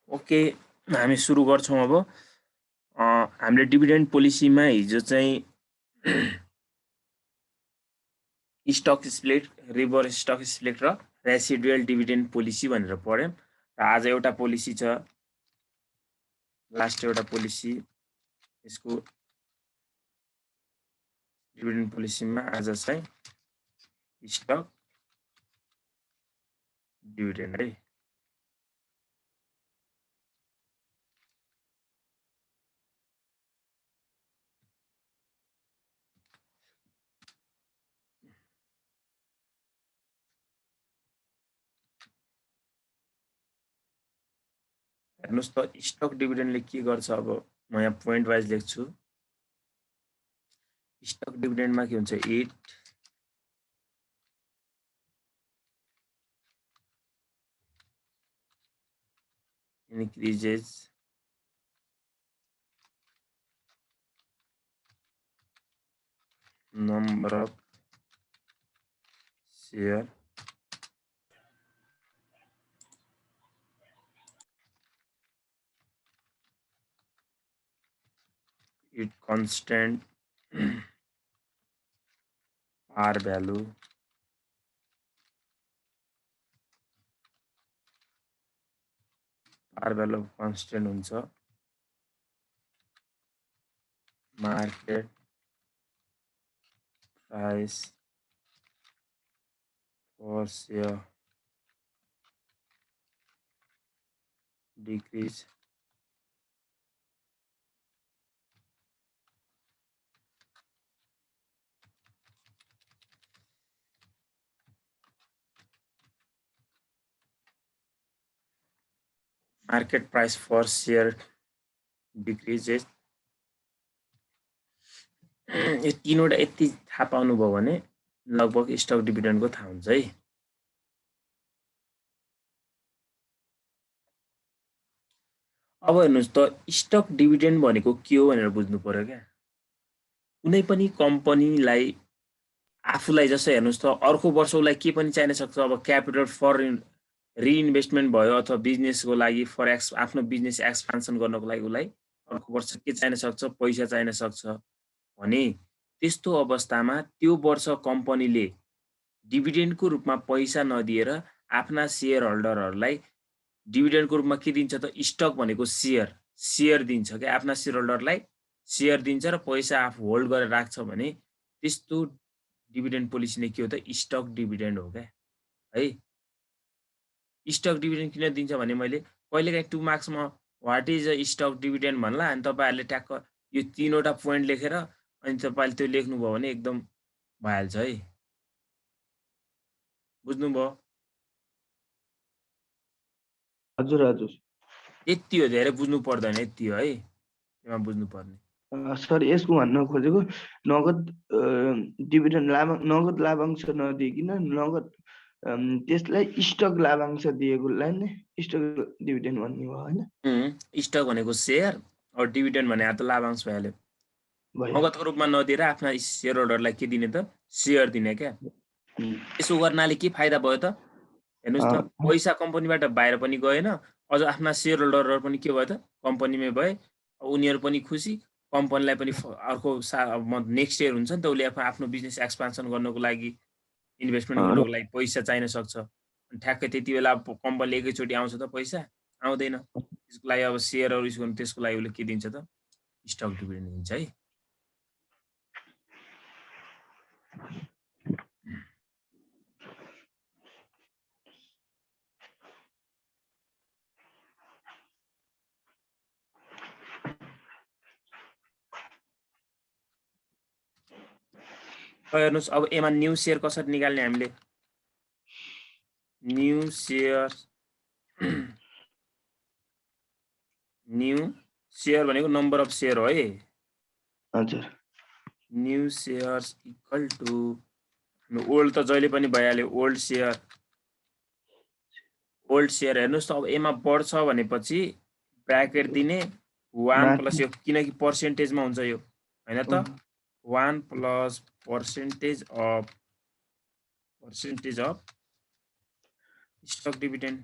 Okay, हामी सुरु गर्छौँ अब। हामीले डिभिडेन्ड पोलिसीमा हिजो चाहिँ stock split, reverse stock split र रेसिडुअल डिभिडेन्ड पोलिसी भनेर पढ्यौँ। र आज एउटा पोलिसी छ, लास्ट एउटा पोलिसी, यसको डिभिडेन्ड पोलिसीमा आज चाहिँ स्टक डिभिडेन्ड है। हेर्नुहोस् त स्टक डिभिडेन्डले के गर्छ। अब म यहाँ पोइन्ट वाइज लेख्छु। स्टक डिभिडेन्डमा के हुन्छ, it increases number of share it constant par value constant हुन्छ, market price for share decrease market price for share decreases। यो तीनवटा यति थाहा पाउनुभयो भने लगभग स्टक डिभिडेन्डको थाहा हुन्छ है। अब हेर्नुहोस् त स्टक डिभिडेन्ड भनेको के हो भनेर बुझ्नु पर्यो क्या। कुनै पनि कम्पनीलाई आफूलाई जस्तो हेर्नुहोस् त अर्को वर्ष उसलाई के पनि चाहिन सक्छ। अब क्यापिटल फर रिइन्भेस्टमेन्ट भयो अथवा बिजनेसको लागि फर आफ्नो बिजनेस एक्सपान्सन गर्नको लागि उसलाई अर्को वर्ष के चाहिन सक्छ, पैसा चाहिन सक्छ भने त्यस्तो अवस्थामा त्यो वर्ष कम्पनीले डिभिडेन्डको रूपमा पैसा नदिएर आफ्ना सेयर होल्डरहरूलाई डिभिडेन्डको रूपमा के दिन्छ त, स्टक भनेको सेयर दिन्छ क्या। आफ्ना सेयर होल्डरलाई सेयर दिन्छ र पैसा आफू होल्ड गरेर राख्छ भने त्यस्तो डिभिडेन्ड पोलिसी नै के हो त, स्टक डिभिडेन्ड हो क्या है। स्टक डिभिडेन्ड किन दिन्छ भने मैले कहिलेकाहीँ 2 मार्क्समा what is a stock dividend भन्ला अनि तपाईँहरूले ट्याक्क यो तीनवटा पोइन्ट लेखेर अनि तपाईँले त्यो लेख्नुभयो भने एकदम भइहाल्छ है। बुझ्नुभयो? हजुर हजुर, यति हो, धेरै बुझ्नु पर्दैन, यति हो है त्यसमा बुझ्नुपर्ने। सर यसको भन्न खोजेको नगद डिभिडेन्ड नगद लाभांश नदिइकन नगद त्यसलाई स्टक लाभांश दिएकोलाई नै स्टक डिभिडेन्ड भन्ने भयो होइन। स्टक भनेको सेयर और डिभिडेन्ड भने त लाभांश भइहाल्यो। नगदको रूपमा नदिएर आफ्ना सेयर होल्डरलाई के दिने त, सेयर दिने क्या। यसो गर्नाले के फाइदा भयो त, हेर्नुहोस् त पैसा कम्पनीबाट बाहिर पनि गएन, अझ आफ्ना सेयर होल्डरहरू पनि के भयो त कम्पनीमै भए, उनीहरू पनि खुसी, कम्पनीलाई पनि अर्को नेक्स्ट इयर हुन्छ नि त उसले आफ्नो बिजनेस एक्सपान्सन गर्नको लागि इन्भेस्टमेन्ट गर्नको लागि पैसा चाहिन सक्छ। ठ्याक्कै त्यति बेला कम्पनीले एकैचोटि आउँछ त पैसा आउँदैन, त्यसको लागि अब सेयरहरू युज गर्नु, त्यसको लागि उसले के दिन्छ त, स्टक डिभिडेन्ड दिन्छ है। हेर्नुहोस् अब यसमा न्यू सेयर कसरी निकाल्ने हामीले, न्यू सेयर भनेको नम्बर अफ सेयर हो है। हजुर, new shares equal to old त जहिले पनि भइहाल्यो, ओल्ड सेयर हेर्नुहोस् त अब यसमा बढ्छ भनेपछि ब्राकेट दिने 1 प्लस यो, किनकि पर्सेन्टेजमा हुन्छ यो हैन त, 1 plus percentage of stock dividend.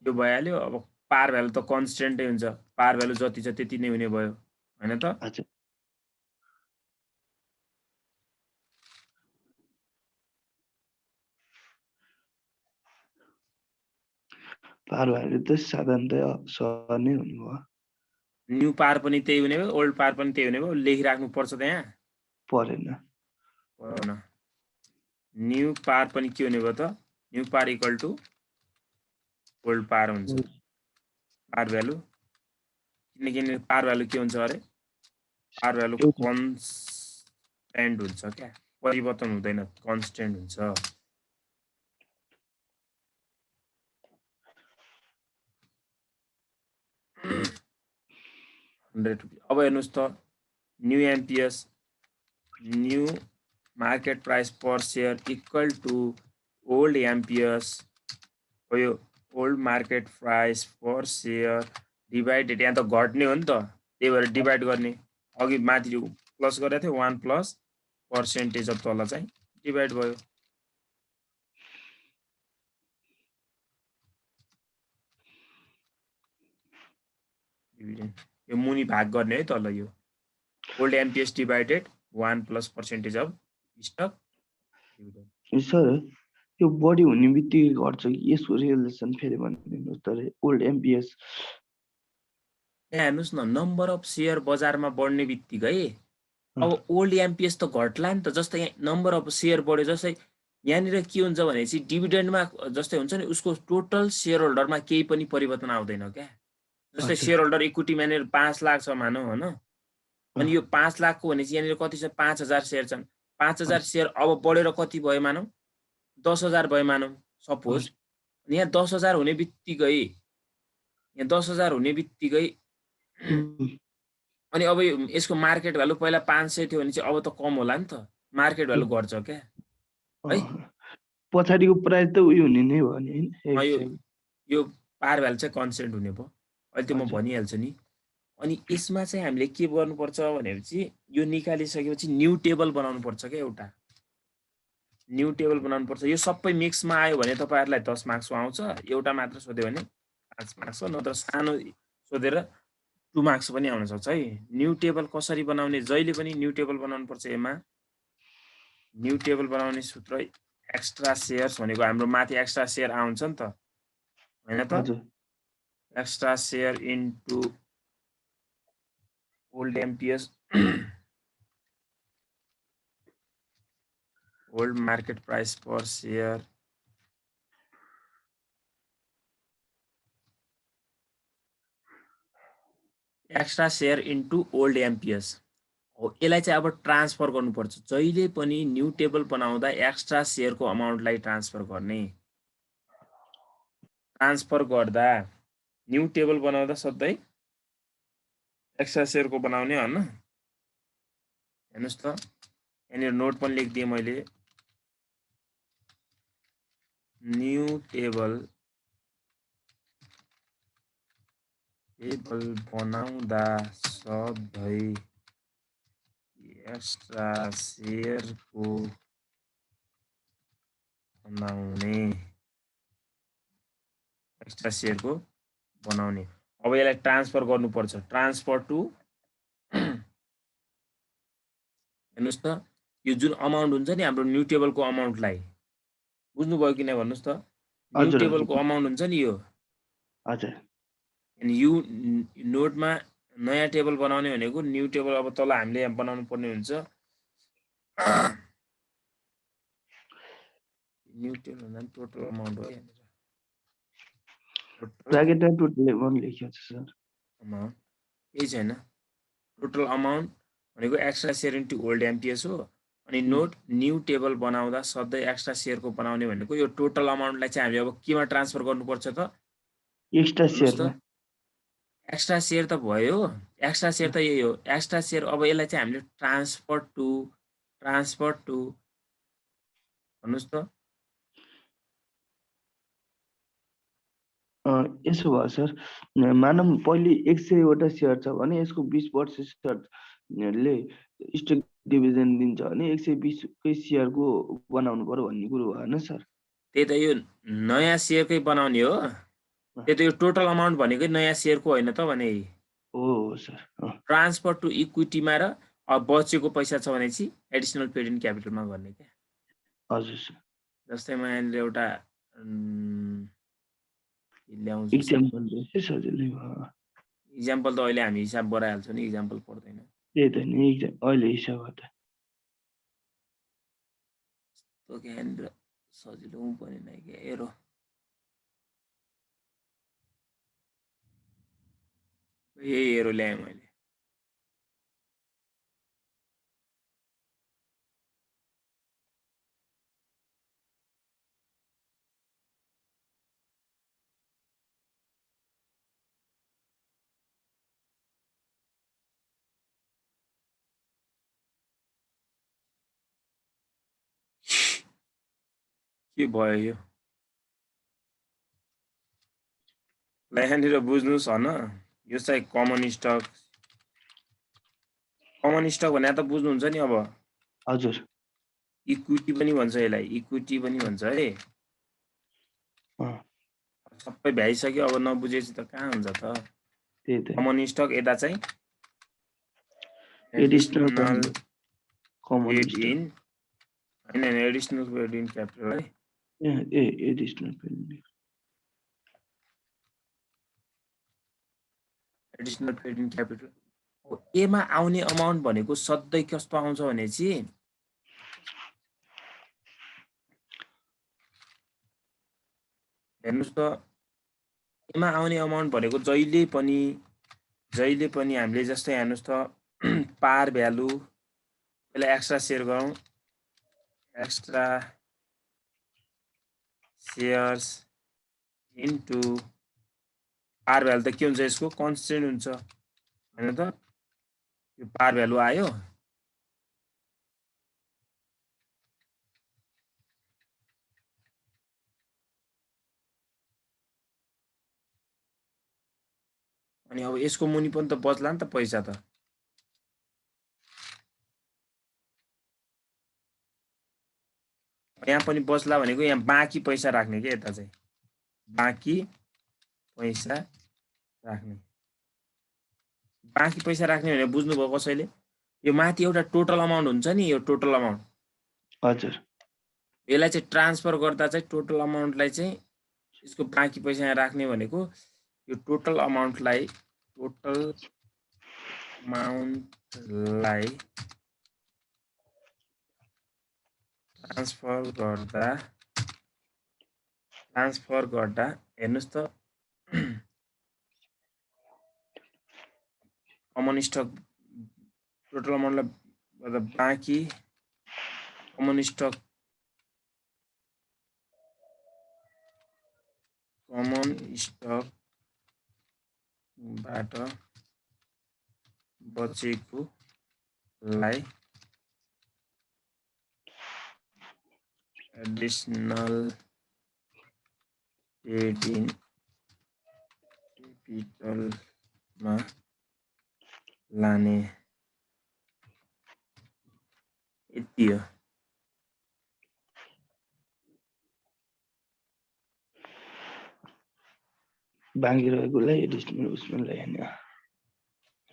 यो भइहाल्यो। अब पार भ्यालु त कन्स्टेन्टै हुन्छ, पार भ्यालु जति छ त्यति नै हुने भयो हैन त? हजुर। पार भ्यालु त साधारणतया सहर नै हुने भयो। न्यू पार पनि त्यही हुने भयो, ओल्ड पार पनि त्यही हुने भयो। लेखिराख्नु पर्छ त यहाँ? परेन। परेन। न्यू पार पनि के हुने भयो त? न्यू पार इक्वल टु ओल्ड पार हुन्छ। पार भ्यालु किनकि पार भ्यालु के हुन्छ अरे? पार भ्यालु एउटा कन्स्टेन्ट हुन्छ क्या, परिवर्तन हुँदैन, कन्स्टेन्ट हुन्छ। अब हेर्नुस् त new MPS, new market price per share equal to old MPS, यो old market price per share divided, यहाँ त घट्ने हो नि त, त्यही भएर डिभाइड गर्ने। अघि माथि प्लस गरेको थियो 1 प्लस पर्सेन्टेज अफ तल चाहिँ डिभाइड भयो। यो मुनि भाग गर्ने है तल, यो old MPS divided 1 plus percentage of stock dividend. Sir यो बढी हुने बित्तिकै घट्छ कि यसको रिलेसन फेरि भनिदिनुहोस् त ओल्ड एमपिएस। यहाँ हेर्नुहोस् न, नम्बर अफ सेयर बजारमा बढ्ने बित्तिकै अब ओल्ड एमपिएस त घट्ला नि त। जस्तै यहाँ नम्बर अफ सेयर बढ्यो, जस्तै यहाँनिर के हुन्छ भनेपछि डिभिडेन्डमा जस्तै हुन्छ नि, उसको टोटल सेयर होल्डरमा केही पनि परिवर्तन आउँदैन क्या। जस्तै सेयर होल्डर इक्विटी यहाँनिर 5 लाख छ मानौँ होइन, अनि यो 5 लाखको भनेपछि यहाँनिर कति छ? 5000 सेयर छन्। 5000 सेयर अब बढेर कति भयो मानौँ? 10,000 भयो मानौँ सपोज। अनि यहाँ 10,000 हुने बित्तिकै, यहाँ 10,000 हुने बित्तिकै अनि अब यसको मार्केट भ्यालु पहिला 500 थियो भने चाहिँ अब त कम होला नि त, मार्केट भ्यालु घट्छ क्या है। पछाडिको प्राइस त उयो हुने नै भयो नि हैन? यो पार भ्यालु चाहिँ कन्स्टेन्ट हुने भयो। अहिले त्यो म भनिहाल्छु नि। अनि यसमा चाहिँ हामीले के गर्नुपर्छ भनेपछि यो निकालिसकेपछि न्यू टेबल बनाउनु पर्छ क्या एउटा। न्यू टेबल बनाउनु पर्छ। यो सबै मिक्समा आयो भने तपाईहरुलाई 10 मार्क्सको आउँछ, एउटा मात्र सोध्यो भने 5 मार्क्स हो, नत्र सानो सोधेर 2 मार्क्स पनि आउन सक्छ है। न्यू टेबल कसरी बनाउने? जहिले पनि न्यू टेबल बनाउनु पर्छ। यसमा न्यू टेबल बनाउने सूत्र एक्स्ट्रा सेयर्स भनेको हाम्रो माथि एक्स्ट्रा सेयर आउँछ नि त हैन त? Extra share into old MPS old market price per share extra share into old MPS हो। यसलाई चाहिँ अब ट्रान्सफर गर्नुपर्छ। जहिले पनि न्यू टेबल बनाउँदा एक्स्ट्रा सेयरको अमाउन्टलाई ट्रान्सफर गर्ने। ट्रान्सफर गर्दा न्यू टेबल बनाउँदा सधैँ एक्स्ट्रा सेयरको बनाउने हैन। हेर्नुस् त, यहाँनिर नोट पनि लेखिदिएँ मैले। न्यू टेबल बनाउँदा सधैँ एक्स्ट्रा सेयरको बनाउने। एक्स्ट्रा सेयरको बनाउने। अब यसलाई ट्रान्सफर गर्नुपर्छ। ट्रान्सफर टु हेर्नुस् त, यो जुन अमाउन्ट हुन्छ नि हाम्रो न्यू टेबलको अमाउन्टलाई, बुझ्नुभयो कि नै भन्नुस् त? न्यू टेबलको अमाउन्ट हुन्छ नि यो। हजुर। अनि यो नोटमा नयाँ टेबल बनाउने भनेको न्यू टेबल अब तल हामीले यहाँ बनाउनु पर्ने हुन्छ। न्यू टेबल भन्दा टोटल अमाउन्ट हो यहाँनिर। ब्र्याकेटमा टोटल अमाउन्ट लेखिएको छ सर। अमाउन्ट यही छैन। टोटल अमाउन्ट भनेको extra share into old MPS हो। अनि नोट न्यू टेबल बनाउँदा सधैँ एक्स्ट्रा सेयरको बनाउने भनेको यो टोटल अमाउन्टलाई चाहिँ हामीले अब केमा ट्रान्सफर गर्नुपर्छ त? एक्स्ट्रा सेयरमा। एक्स्ट्रा सेयर त भयो, एक्स्ट्रा सेयर त यही हो। एक्स्ट्रा सेयर अब यसलाई चाहिँ हामीले ट्रान्सफर टु भन्नुस् त। यसो भयो सर, मानौँ पहिले 100 वटा सेयर छ भने यसको 20% ले स्टक डिभिजन दिन्छ भने 120 कै सेयरको बनाउनु पर्यो भन्ने कुरो हो हैन सर? त्यही त, यो नयाँ सेयरकै बनाउने हो। त्यो त यो टोटल अमाउन्ट भनेकै नयाँ सेयरको होइन त भने हो सर ट्रान्सफर टु इक्विटीमा र बचेको पैसा छ भने चाहिँ एडिसनल पेड इन क्यापिटलमा गर्ने क्या हजुर सर जस्तै म यहाँनिर एउटा ल्याउँछु इक्जाम्पल चाहिँ सजिलै भयो इक्जाम्पल त अहिले हामी हिसाब बनाइहाल्छौँ नि इक्जाम्पल पर्दैन त्यही त नि अहिले हिसाब गर्दा यहाँनिर सजिलो पनि नै क्या एरो यही एरो ल्याएँ मैले के भयो यो ल यहाँनिर बुझ्नुहोस् होइन यो चाहिँ कमन स्टक भने त बुझ्नुहुन्छ नि अब हजुर इक्विटी पनि भन्छ यसलाई इक्विटी पनि भन्छ है सबै भ्याइसक्यो अब नबुझेपछि त कहाँ हुन्छ त त्यही त कमन स्टक यता चाहिँ additional common paid stock in हैन एडिसनल पेड इन क्यापिटल है additional paid additional paid in capital एमा आउने अमाउन्ट भनेको सधैँ कस्तो आउँछ भने चाहिँ हेर्नुस् त एमा आउने अमाउन्ट भनेको जहिले पनि हामीले जस्तै हेर्नुस् त पार भ्यालु यसलाई एक्स्ट्रा सेयर गरौँ एक्स्ट्रा सेयर्स इन्टु पार भ्यालु त के हुन्छ यसको कन्स्टेन्ट हुन्छ हैन त यो पार भ्यालु आयो अनि अब यसको मुनि पनि त बच्ला नि त पैसा त यहाँ पनि बच्ला भनेको यहाँ बाँकी पैसा राख्ने के यता चाहिँ बाँकी पैसा राख्ने भने बुझ्नुभयो कसैले यो माथि एउटा टोटल अमाउन्ट हुन्छ नि यो टोटल अमाउन्ट हजुर यसलाई चाहिँ ट्रान्सफर गर्दा चाहिँ टोटल अमाउन्टलाई चाहिँ यसको बाँकी पैसा यहाँ राख्ने भनेको यो टोटल अमाउन्टलाई ट्रान्सफर गर्दा हेर्नुस् त कमन स्टक टोटल अमाउन्टलाई बाँकी कमन स्टकबाट बचेकोलाई एडिसनल पेड इन क्यापिटलमा लाने यति हो बाँकी रहेकोलाई एडिसनल उसमा ल्याइने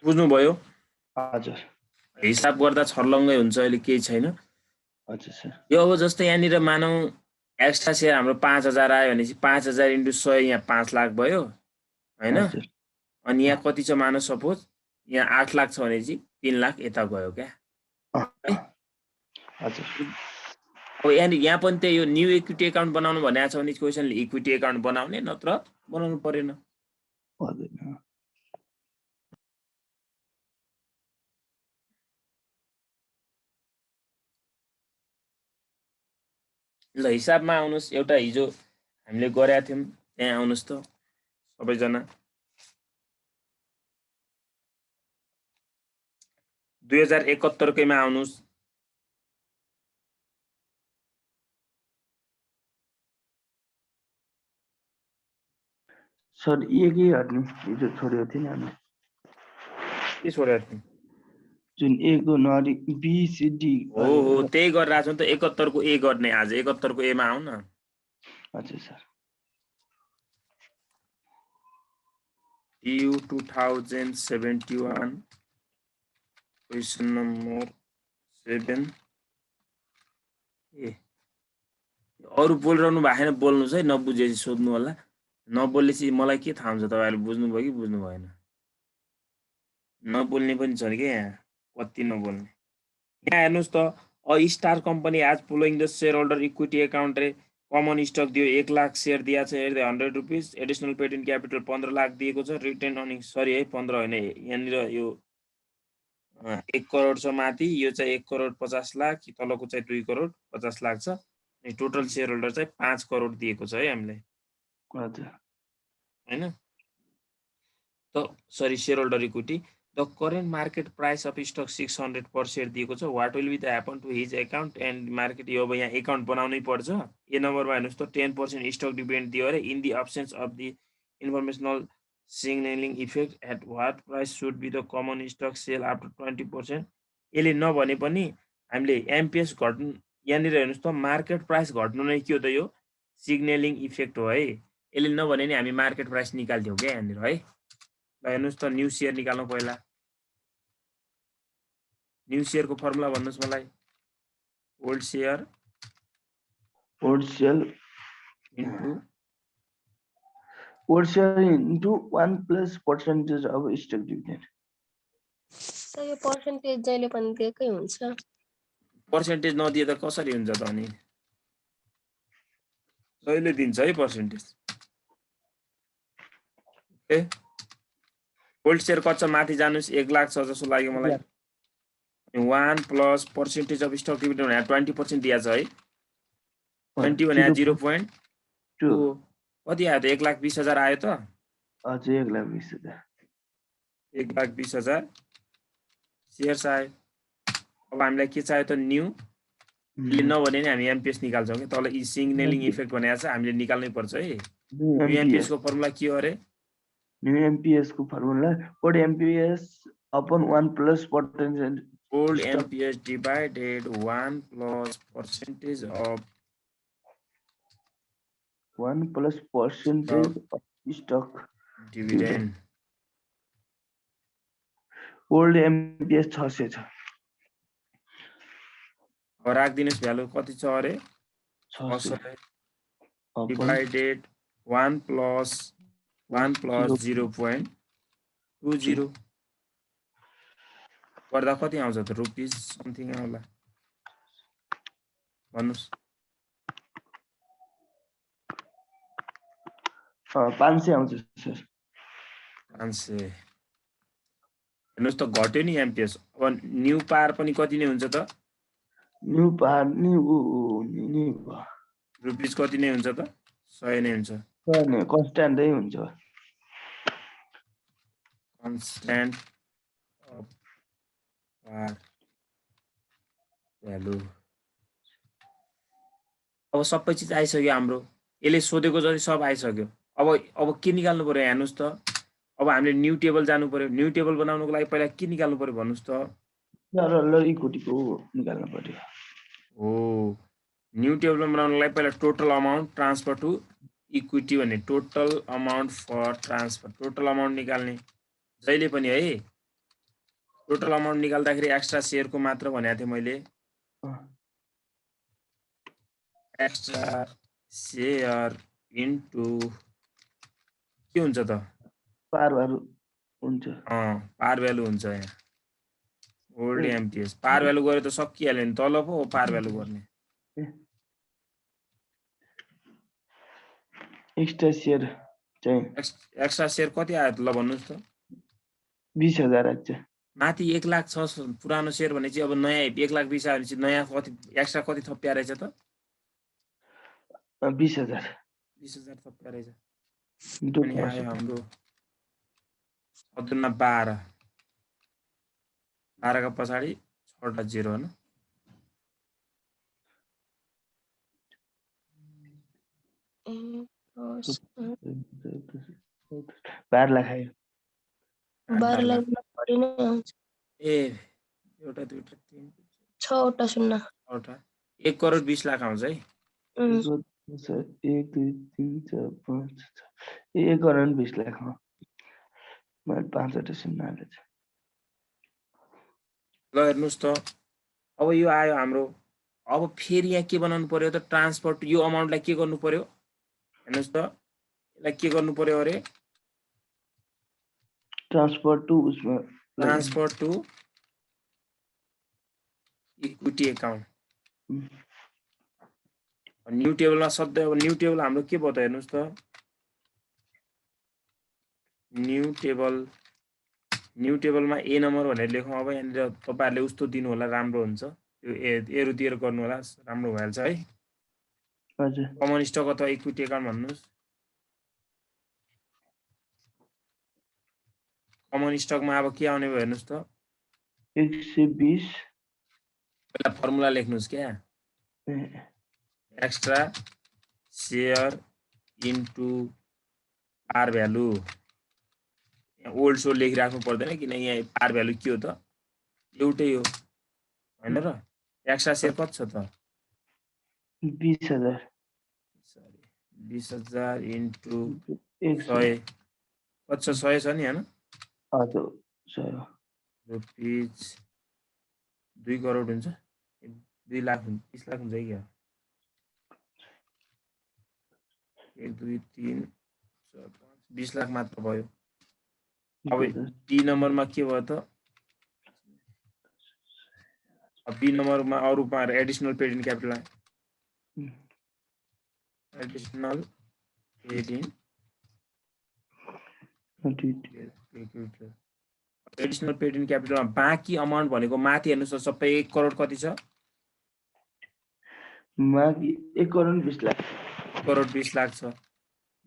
बुझ्नुभयो हजुर हिसाब गर्दा छर्लङ्गै हुन्छ अहिले केही छैन हजुर सर यो अब जस्तै यहाँनिर मानौ एक्स्ट्रा सेयर हाम्रो 5000 आयो भनेपछि 5000 × 100 यहाँ 5 लाख भयो हैन अनि यहाँ कति छ मानौ सपोज यहाँ 8 लाख छ भने चाहिँ 3 लाख यता गयो क्या है हजुर अब यहाँ पनि त्यही यो न्यू इक्विटी अकाउन्ट बनाउनु भनेको छ भने क्वेशनले इक्विटी अकाउन्ट बनाउने नत्र बनाउनु परेन हजुर ल हिसाबमा आउनुस् एउटा हिजो हामीले गरेका थियौं त्यहाँ आउनुस् त सबैजना 2071 कैमा आउनुस् सर एकै हट्नु हिजो छोडेको थिएन हामी के छोडेको थियौं जुन ए को नरी बी सी डी हो त्यही गरिरहेको छौं त 71 को ए गर्ने आज 71 को ए मा आउन हजुर सर DU 2071 क्वेसन नम्बर 7 ए अरु बोलिरहनु भएको छैन बोल्नुस् है नबुझेपछि सोध्नु होला नबोलेपछि मलाई के थाहा हुन्छ तपाईहरुले बुझ्नुभयो कि बुझ्नु भएन नबोल्ने पनि छन् के यहाँ कति नबोल्ने यहाँ हेर्नुस् त a star company as following the shareholder equity account रे कमन स्टक दियो 1 लाख शेयर दिया छ हेर्दै 100 रुपैयाँ additional paid in capital 15 lakh दिएको छ रिटेन अर्निंग सरी है 15 हैन यहाँनिर यो 1 करोड छ माथि यो चाहिँ 1 करोड 50 लाख तलको चाहिँ 2 करोड 50 लाख छ अनि टोटल शेयर होल्डर चाहिँ 5 करोड दिएको छ है हामीलाई हजुर हैन त sorry shareholder equity the current market price of stock 600 per share दिएको छ what will be the happen to his account and market यो अब यहाँ अकाउन्ट बनाउनै पर्छ ए नम्बरमा हेर्नुस् त 10% स्टक डिभिडेन्ड दियो अरे in the absence of the informational signalling effect at what price should be the common stock sell after 20% यसले नभने पनि हामीले एमपिएस घट्नु यहाँनिर हेर्नुस् त मार्केट प्राइस घट्नु नै के हो त यो सिग्नलिङ इफेक्ट हो है यसले नभने नि हामी मार्केट प्राइस निकाल्थ्यौँ क्या यहाँनिर है ल हेर्नुस् त न्यू शेयर निकाल्नु पहिला न्यू शेयर को फर्मुला भन्नुस् मलाई old share into 1 plus percentage of stock dividend so यो पर्सेन्टेज जहिले पनि दिएकै हुन्छ पर्सेन्टेज नदिए त कसरी हुन्छ त अनि जहिले दिन्छ है पर्सेन्टेज ए ओल्ड शेयर कच्चा माथि जानुस् 1 लाख छ जस्तो लाग्यो मलाई 1 plus percentage of stock dividend भने 20% दिया छ है 20 भने 0.2 कति आयो त 1,20,000 आयो त हजुर 1,20,000 1,20,000 शेयर्स आयो अब हामीलाई के चाहियो त न्यू ले नभने नि हामी एमपीएस निकाल्छौं के तल सिग्नलिङ इफेक्ट भनेको छ हामीले निकाल्नै पर्छ है एमपीएस को फर्मुला के हो अरे न्यू एमपीएस को formula old MPS upon 1 plus percentage old MPS divided 1 plus percentage of 1 plus percentage of stock dividend old MPS 600 छ अब राख्दिनुस् भ्यालु कति छ अरे 600 divided 1 plus 0.20 गर्दा कति आउँछ त रुपीस समथिङ आउला भन्नुस् 500 आउँछ सर 500 हेर्नुस् त घट्यो नि एमपीएस अब न्यू पार पनि कति नै हुन्छ त न्यू पार नि रुपीस कति नै हुन्छ त 100 नै हुन्छ कन्स्ट्यान्टै हुन्छ constant of par value अब सबै चीज आइसक्यो हाम्रो यसले सोधेको जति सब आइसक्यो अब के निकाल्नु पर्यो हेर्नुस् त अब हामीले न्यू टेबल जानु पर्यो न्यू टेबल बनाउनको लागि पहिला के निकाल्नु पर्यो भन्नुस् त सरल इक्विटीको निकाल्नु पर्यो हो न्यू टेबल बनाउनको लागि पहिला total amount transfer to equity भन्ने total amount for transfer total amount निकाल्ने जहिले पनि है टोटल अमाउन्ट निकाल्दाखेरि एक्स्ट्रा शेयर को मात्र भनेको थिए मैले एक्स्ट्रा शेयर इन्टु के हुन्छ त पार भ्यालु हुन्छ पार भ्यालु हुन्छ यहाँ ओल्ड एमपीएस पार भ्यालु गरे त सकिहाल्यो नि तल पो पार भ्यालु गर्ने एक्स्ट्रा शेयर चाहिँ एक्स्ट्रा शेयर कति आयो त ल भन्नुस् त 20,000 आछ माथि 1 लाख छ पुरानो शेयर भने चाहिँ अब नयाँ 1,20,000 आयो भने चाहिँ नयाँ कति एक्स्ट्रा कति थप्या रहेछ त 20,000 थप्या रहेछ अनि आयो हाम्रो 12 का पछाडी 6 0 हैन बाह्र लाख आयो 12 लाख बढी नै आउँछ ए एउटा दुईटा तीन 6 वटा शून्य 1 करोड 20 लाख आउँछ है 1 2 3 4 5 6 1 करोड 20 लाख हो मैले 5 वटा शून्य हालेको छु। ल हेर्नुस् त अब यो आयो हाम्रो। अब फेरि यहाँ के बनाउनु पर्यो त ट्रान्सफर यो अमाउन्टलाई के गर्नु पर्यो हेर्नुस् त यसलाई के गर्नु पर्यो अरे ट्रान्सफर टु उसमा transfer to equity account. New टेबलमा सधैँ अब न्यू टेबल हाम्रो के भयो त हेर्नुस् त न्यू टेबलमा ए नम्बर भनेर लेखौँ। अब यहाँनिर तपाईहरुले उस्तो दिनु होला राम्रो हुन्छ। यो एरो दिएर गर्नु होला राम्रो भइहाल्छ है। हजुर कमन स्टक अथवा इक्विटी एकाउन्ट भन्नुस्। कमन स्टकमा अब के आउने भयो हेर्नुस् त 120 पहिला फर्मुला लेख्नुस् क्या एक्स्ट्रा शेयर इन्टु पार भ्यालु। यहाँ ओल्ड सोल लेखिराख्नु पर्दैन किन यहाँ पार भ्यालु के हो त एउटै हो हैन र। एक्स्ट्रा शेयर कति छ त 20,000 सरी 20,000 इन्टु 100 100 कति छ 100 छ नि हैन। हजुर 100 रुपीज 2 करोड हुन्छ 2 लाख 30 लाख हुन्छ क्या 1 2 3 4 5 20 लाख मात्र भयो। अब डी नम्बरमा के भयो त अब बी नम्बरमा अरु पाएर additional paid in capital additional paid in additional paid in क्यापिटलमा बाँकी अमाउन्ट भनेको माथि हेर्नुस् त सबै 1 करोड कति छ माथि 1 करोड 20 लाख 1 करोड 20 लाख छ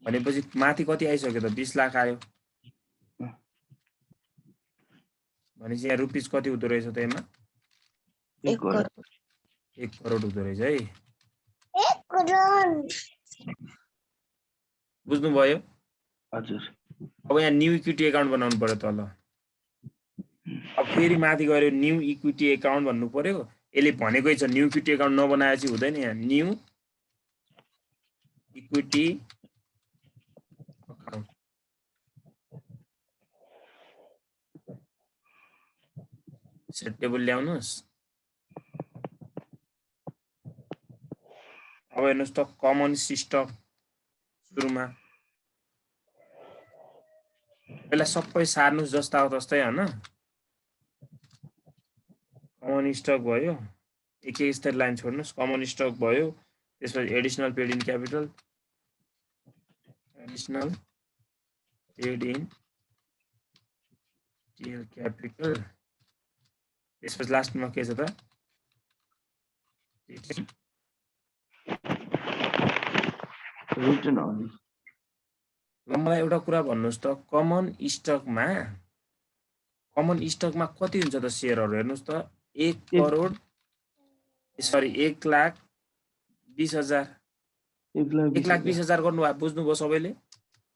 भनेपछि माथि कति आइसक्यो त 20 लाख आयो भनेपछि यहाँ रुपीज कति हुँदो रहेछ त यसमा 1 करोड 1 करोड हुँदो रहेछ है। 1 करोड बुझ्नुभयो। हजुर अब यहाँ न्यू इक्विटी एकाउन्ट बनाउनु पर्यो तल। अब फेरि माथि गएर न्यू इक्विटी एकाउन्ट भन्नु पर्यो। यसले भनेकै छ न्यू इक्विटी एकाउन्ट नबनाएपछि हुँदैन। यहाँ new equity account set table ल्याउनुस्। अब हेर्नुस् त कमन स्टक सुरुमा पहिला सबै सार्नुस् जस्ता हो तस्तै हैन। कमन स्टक भयो एक स्तरी लाइन छोड्नुस्। कमन स्टक भयो त्यसपछि additional paid in capital additional paid in TL capital त्यसपछि लास्टमा के छ त रिटर्न आउने। ल मलाई एउटा कुरा भन्नुस् त कमन स्टकमा कति हुन्छ त शेयरहरु हेर्नुस् त 1 करोड सरी 1,20,000 1,20,000 गर्नु भयो बुझ्नुभयो सबैले।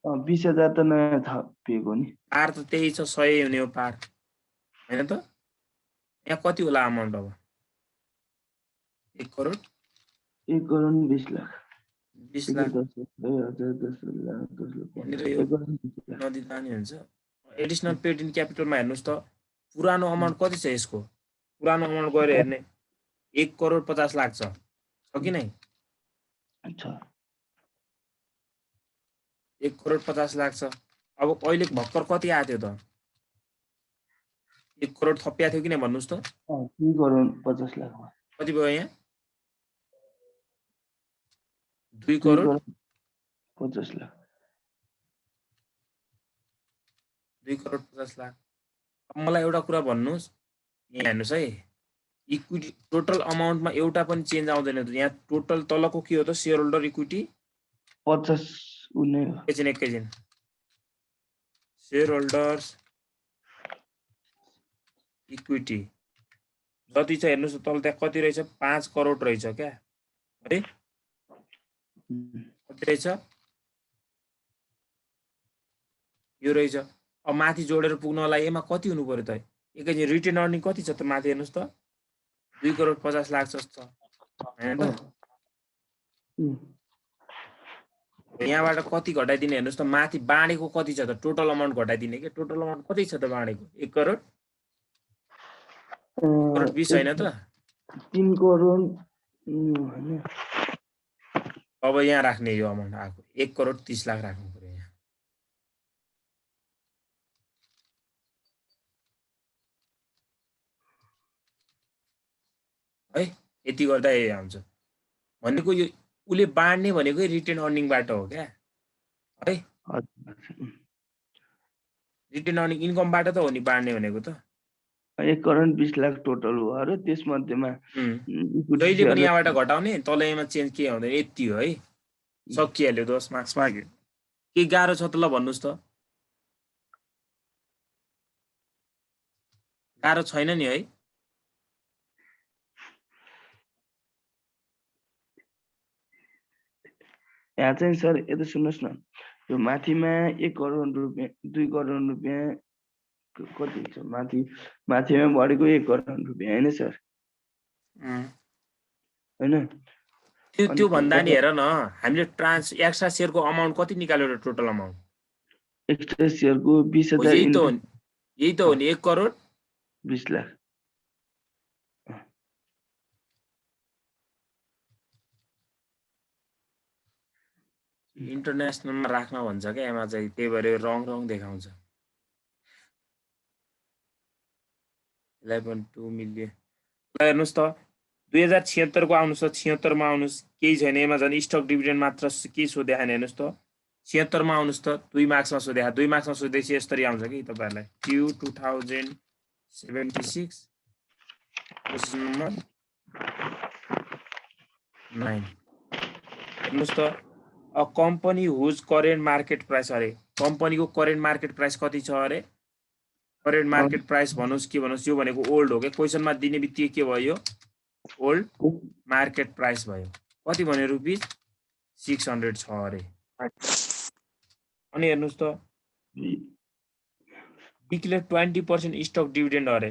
20,000 त नयाँ थपिएको नि पार त त्यही छ 100 हुने हो पार हैन त। यहाँ कति होला अमाउन्ट अब 1 करोड 20 लाख 20 लाख 10 लाख नदिँदा नि हुन्छ। एडिशनल पेड इन क्यापिटलमा हेर्नुस् त पुरानो अमाउन्ट कति छ यसको पुरानो अमाउन्ट गएर हेर्ने 1 करोड 50 लाख छ कि नै 1 करोड 50 लाख छ। अब अहिले भक्कर कति आएको थियो त 1 करोड थपिया थियो कि नै भन्नुस् त 2 करोड 50 लाख कति भयो यहाँ 2 करोड 50 लाख 2 करोड 50 लाख। अब मलाई एउटा कुरा भन्नुस् यहाँ हेर्नुस् है इक्विटी टोटल अमाउन्टमा एउटा पनि चेन्ज आउँदैन त। यहाँ टोटल तलको के हो त शेयर होल्डर इक्विटी 50 उन्ने हो एकैछिन शेयर होल्डर्स इक्विटी जति छ हेर्नुस् तल त्यहाँ कति रहेछ 5 करोड रहेछ क्या है कति रहेछ यो रहेछ। अब माथि जोडेर पुग्नलाई यसमा कति हुनु पर्यो त एकैछिन रिटेन अर्निङ कति छ त माथि हेर्नुस् त 2 करोड 50 लाख जस्तो हैन त। यहाँबाट कति घटाइदिने हेर्नुहोस् त माथि बाँडेको कति छ त टोटल अमाउन्ट घटाइदिने के टोटल अमाउन्ट कति छ त बाँडेको 1 करोड 20 होइन त 3 करोड हैन अब यहाँ राख्ने यो अमाउन्ट आएको 1 करोड 30 लाख राख्नु पर्यो यहाँ है यति गर्दा यही आउँछ भनेको यो उले बाँड्ने भनेको रिटेन अर्निङबाट हो क्या है रिटेन अर्निङ इन्कमबाट त हो नि बाँड्ने भनेको त 1 करोड 20 लाख टोटल हो र त्यसमध्येमा जहिले पनि यहाँबाट घटाउने तल यसमा चेन्ज के आउँदैन यति हो है सकिहाल्यो 10 मार्क्स माग्यो के गाह्रो छ त ल भन्नुस् त गाह्रो छैन नि है यहाँ चाहिँ सर यता सुन्नुहोस् न यो माथिमा 1 करोड रुपैयाँ 2 करोड रुपैयाँ कति छ माथिमा बढेको 1 करोड रुपैयाँ हैन सर हैन त्यो भन्दा नि हेर न हामीले एक्स्ट्रा शेयरको अमाउन्ट कति निकाल्यो र टोटल अमाउन्ट एक्स्ट्रा शेयरको 20000 यही त हो नि 1 करोड 20 लाख इन्टरनेसनलमा राख्न भन्छ क्या एमा चाहिँ त्यही भएर रङ देखाउँछ 11.2 मिलियन हेर्नुहोस् त 2076 को आउनुहोस् त 76 मा आउनुहोस् केही छैन एमा झन् स्टक डिभिडेन्ड मात्र के सोधे हैन हेर्नुहोस् त 76 मा आउनुहोस् त 2 मार्क्समा सोधे 2 मार्क्समा सोधेपछि यसरी आउँछ कि तपाईहरुलाई Q 2076 क्वेशन नम्बर 9 हेर्नुहोस् त a company whose current market price अरे कम्पनीको करेन्ट मार्केट प्राइस कति छ अरे करेन्ट मार्केट प्राइस भन्नुस् के भन्नुस् यो भनेको ओल्ड हो के क्वेशनमा दिने बित्तिकै के भयो ओल्ड मार्केट प्राइस भयो कति भन्यो रुपीस 600 छ अरे अनि हेर्नुस् त डिक्लेयर 20% स्टक डिभिडेन्ड अरे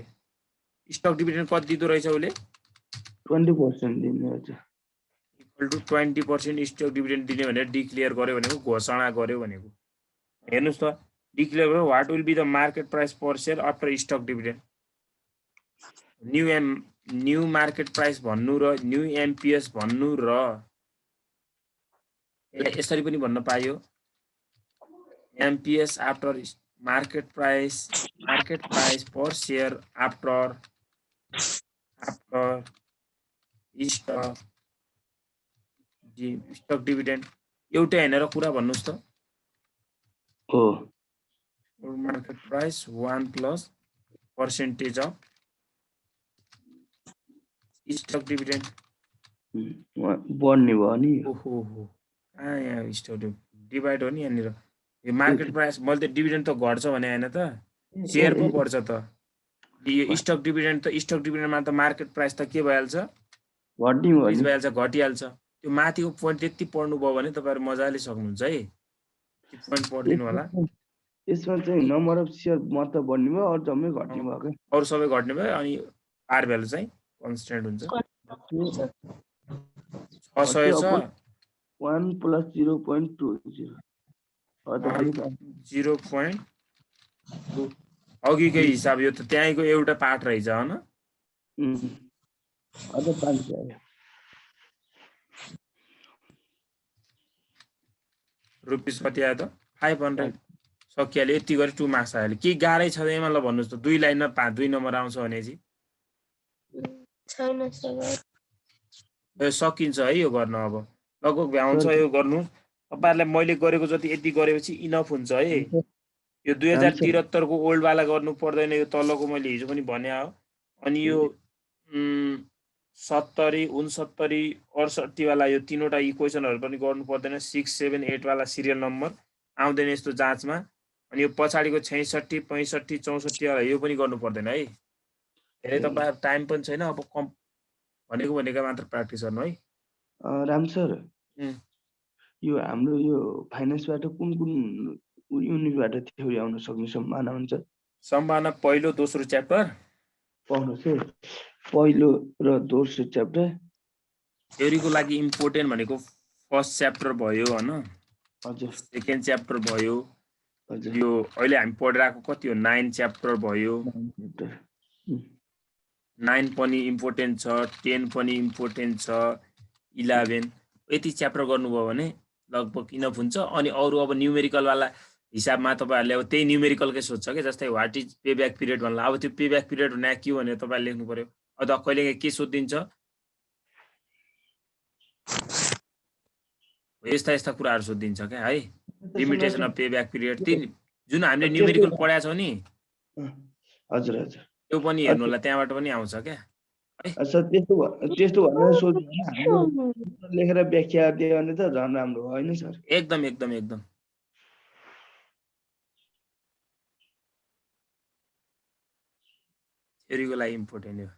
स्टक डिभिडेन्ड कति दिदो रहेछ उले 20% दिने रहेछ इक्वल टु 20% स्टक डिभिडेन्ड दिने भनेर डिक्लेयर गर्यो भनेको घोषणा गर्यो भनेको हेर्नुस् त डिक्लेयर गर्यो what will be the market price per share after stock dividend new market price भन्नु र न्यू एमपीएस भन्नु र यसरी पनि भन्न पाइयो MPS after market price per share after stock dividend एउटै हैन र कुरा भन्नुस् त हो market price 1 plus percentage of stock dividend बढ्ने भयो नि ओहो यहाँ स्टक डिभाइड हो नि यहाँनिर यो मार्केट प्राइस मैले त डिभिडेन्ड त घट्छ भने हैन त शेयर पो बढ्छ त यो स्टक डिभिडेन्ड डिभिडेन्डमा त मार्केट प्राइस त के भइहाल्छ घट्ने भइहाल्छ घटिहाल्छ त्यो माथिको पोइन्ट त्यति पढ्नु भयो भने तपाईहरु मजाले सक्नुहुन्छ है त्यो पोइन्ट पढ्दिनु होला यसमा चाहिँ नम्बर अफ शेयर मात्र बढ्ने भयो अरु जम्मै घट्ने भयो के अरु सबै घट्ने भयो अनि आर भ्यालु चाहिँ कन्स्ट्यान्ट हुन्छ 600 छ 1 प्लस 0.20 0.2 अघिकै हिसाब यो त त्यहीको एउटा पार्ट रहेछ हैन अझ 5 आयो रुपीस कति आयो त 500 सकिहाल्यो यति गरी 2 मार्क्स आयो के गाह्रै छ एमा ल भन्नुस् त 2 लाइनमा 2 नम्बर आउँछ भनेपछि छैन सर सकिन्छ है यो गर्न अब लगभग भ्याउँछ यो गर्नु तपाईहरुलाई मैले गरेको जति यति गरेपछि इनफ हुन्छ है यो 2073 को ओल्ड वाला गर्नु पर्दैन यो तलको मैले हिजो पनि भने हो अनि यो 70 69 68 वाला यो तीनवटा इक्वेशनहरु पनि गर्नु पर्दैन 6 7 8 वाला सिरियल नम्बर आउँदैन यस्तो जाँचमा अनि यो पछाडीको 66 65 64 वाला यो पनि गर्नु पर्दैन है धेरै तपाईहरु टाइम पनि छैन अब कम भनेको मात्र प्र्याक्टिस गर्नु है राम सर यो हाम्रो यो फाइनान्सबाट कुन युनिटबाट थ्योरी आउन सक्ने सम्भावना हुन्छ सम्भावना पहिलो दोस्रो च्याप्टर पाउनुस् है पहिलो र दोस्रो च्याप्टर थ्योरीको लागि इम्पोर्टेन्ट भनेको फर्स्ट च्याप्टर भयो हैन हजुर सेकेन्ड च्याप्टर भयो हजुर यो अहिले हामी पढिरहेको कति हो 9 च्याप्टर भयो 9 पनि इम्पोर्टेन्ट छ 10 पनि इम्पोर्टेन्ट छ 11 यति च्याप्टर गर्नुभयो भने लगभग इनफ हुन्छ अनि अरू अब न्युमेरिकल वाला हिसाबमा तपाईहरुले अब त्यही न्युमेरिकलकै सोध्छ के जस्तै what is pay back period भन्ला अब त्यो पे ब्याक पिरियड भने के हो भनेर तपाईहरुले लेख्नु पर्यो अथवा कहिले के सोधिन्छ यस्ता यस्ता कुराहरु सोधिन्छ के है limitation of pay back period तीन जुन हामीले न्युमेरिकल पढाएको छौ नि हजुर हजुर त्यो पनि हेर्नु होला त्यहाँबाट पनि आउँछ के अच्छा त्यस्तो भनेर सोध्नु हामीले लेखेर व्याख्या दियो भने त झन् राम्रो हो हैन सर एकदम एकदम एकदम थ्योरीको लागि इम्पोर्टेन्ट हो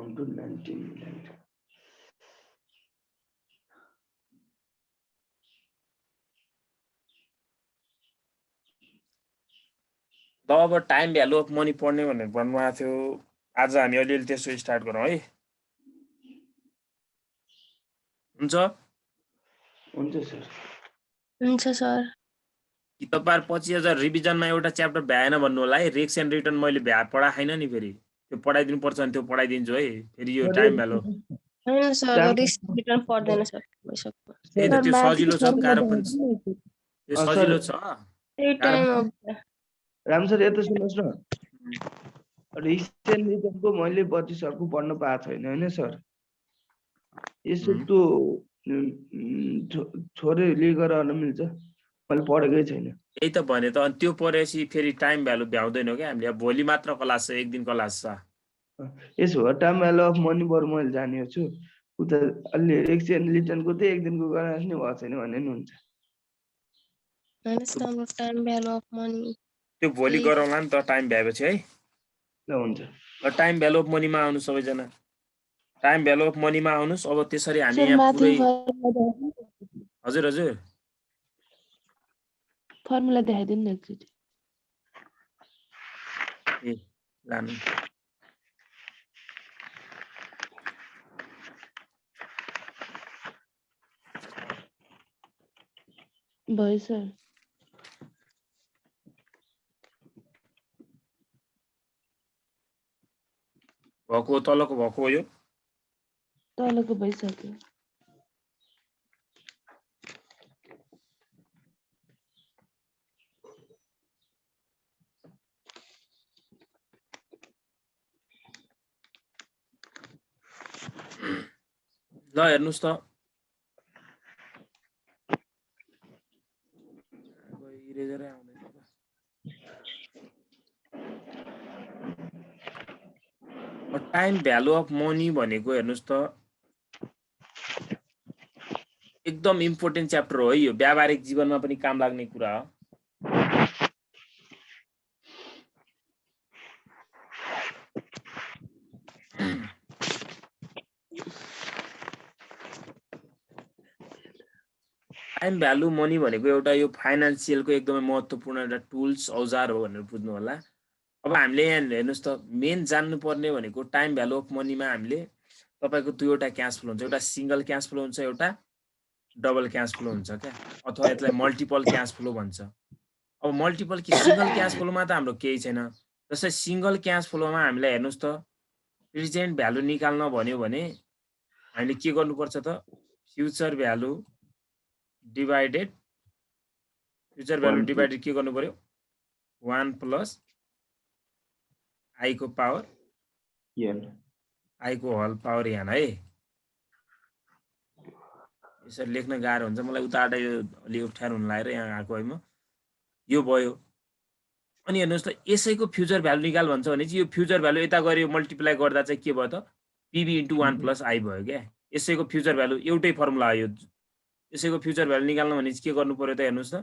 1 to 19 अब टाइम भ्यालु अफ मनी पढ्ने भनेर भन्नुभएको थियो आज हामी अलिअलि त्यसो स्टार्ट गरौँ है हुन्छ हुन्छ सर हुन्छ सर कि तपाईहरु 25000 रिभिजनमा एउटा च्याप्टर भ्याएन भन्नु होला है रेक्स एन्ड रिटर्न मैले पढाएन नि फेरि त्यो पढाइदिनु पर्छ भने त्यो पढाइदिन्छु है फेरि यो टाइम भ्यालु हैन सर रिस्क रिटर्न पढ्दैन सर त्यही त त्यो सजिलो छ गाह्रो पनि छ त्यो सजिलो छ त्यही टाइम राम सर यता सुन्नुहोस् न रिसेन्ट रिटर्नको मैले 25 सरको पढ्न पाएको छैन हैन सर यसो त्यो छोरे लिएर गर्न मिल्छ मैले पढेकै छैन यही त भने त अनि त्यो पढेपछि फेरि टाइम भ्यालु भ्याउँदैनौ के हामीले अब भोलि मात्र क्लास छ एक दिन क्लास छ यसो हो टाइम भ्यालु अफ मनी बर मैले जानेको छु उता अलि एक्सचेन्ज रिटर्नको त एक दिनको गराएको नि भएको छैन भने नि हुन्छ हैन sir time value of money त्यो भोलि गरौँला नि त टाइम भ्याएपछि है ल हुन्छ टाइम भ्यालु अफ मनीमा आउनु सबैजना टाइम भ्यालु अफ मनीमा आउनुस् अब त्यसरी हामी यहाँ पुरै हजुर हजुर फर्मुला देखाइदिनु न एकचोटि ए लानु भयो सर भएको तलको भएको हो यो तलको भइसक्यो ल हेर्नुस् त इरेजरै आउँदैन टाइम भ्यालु अफ मनी भनेको हेर्नुस् त एकदम इम्पोर्टेन्ट च्याप्टर हो है यो व्यावहारिक जीवनमा पनि काम लाग्ने कुरा हो टाइम भ्यालु मनी भनेको एउटा यो फाइनान्सियलको एकदमै महत्त्वपूर्ण एउटा टुल्स औजार हो भनेर बुझ्नु होला अब हामीले यहाँ हेर्नुस् त मेन जान्नु पर्ने भनेको टाइम भ्यालु अफ मनीमा हामीले तपाईको दुईवटा क्याश फ्लो हुन्छ एउटा सिंगल क्याश फ्लो हुन्छ एउटा डबल क्याश फ्लो हुन्छ क्या अथवा यसलाई मल्टिपल क्याश फ्लो भन्छ अब मल्टिपल कि सिंगल क्याश फ्लोमा त हाम्रो केही छैन जस्तै सिंगल क्याश फ्लोमा हामीलाई हेर्नुस् त प्रेजेन्ट भ्यालु निकाल्न भन्यो भने हामीले के गर्नुपर्छ त future value divided future value divided के गर्नु पर्यो 1 प्लस आई को पावर एन आई को होल पावर एन है यसरी लेख्न गाह्रो हुन्छ मलाई उताबाट यो अलि अप्ठ्यारो हुन लागेर यहाँ आएको है म यो भयो अनि हेर्नुस् त यसैको फ्युचर भ्यालु निकाल भन्छ भने चाहिँ यो फ्युचर भ्यालु यता गऱ्यो मल्टिप्लाई गर्दा चाहिँ के भयो त पीबी इन्टु 1 प्लस आई भयो क्या यसैको फ्युचर भ्यालु एउटै फर्मुला हो यो यसैको फ्युचर भ्यालु निकाल्न भने के गर्नु पर्यो त हेर्नुस् त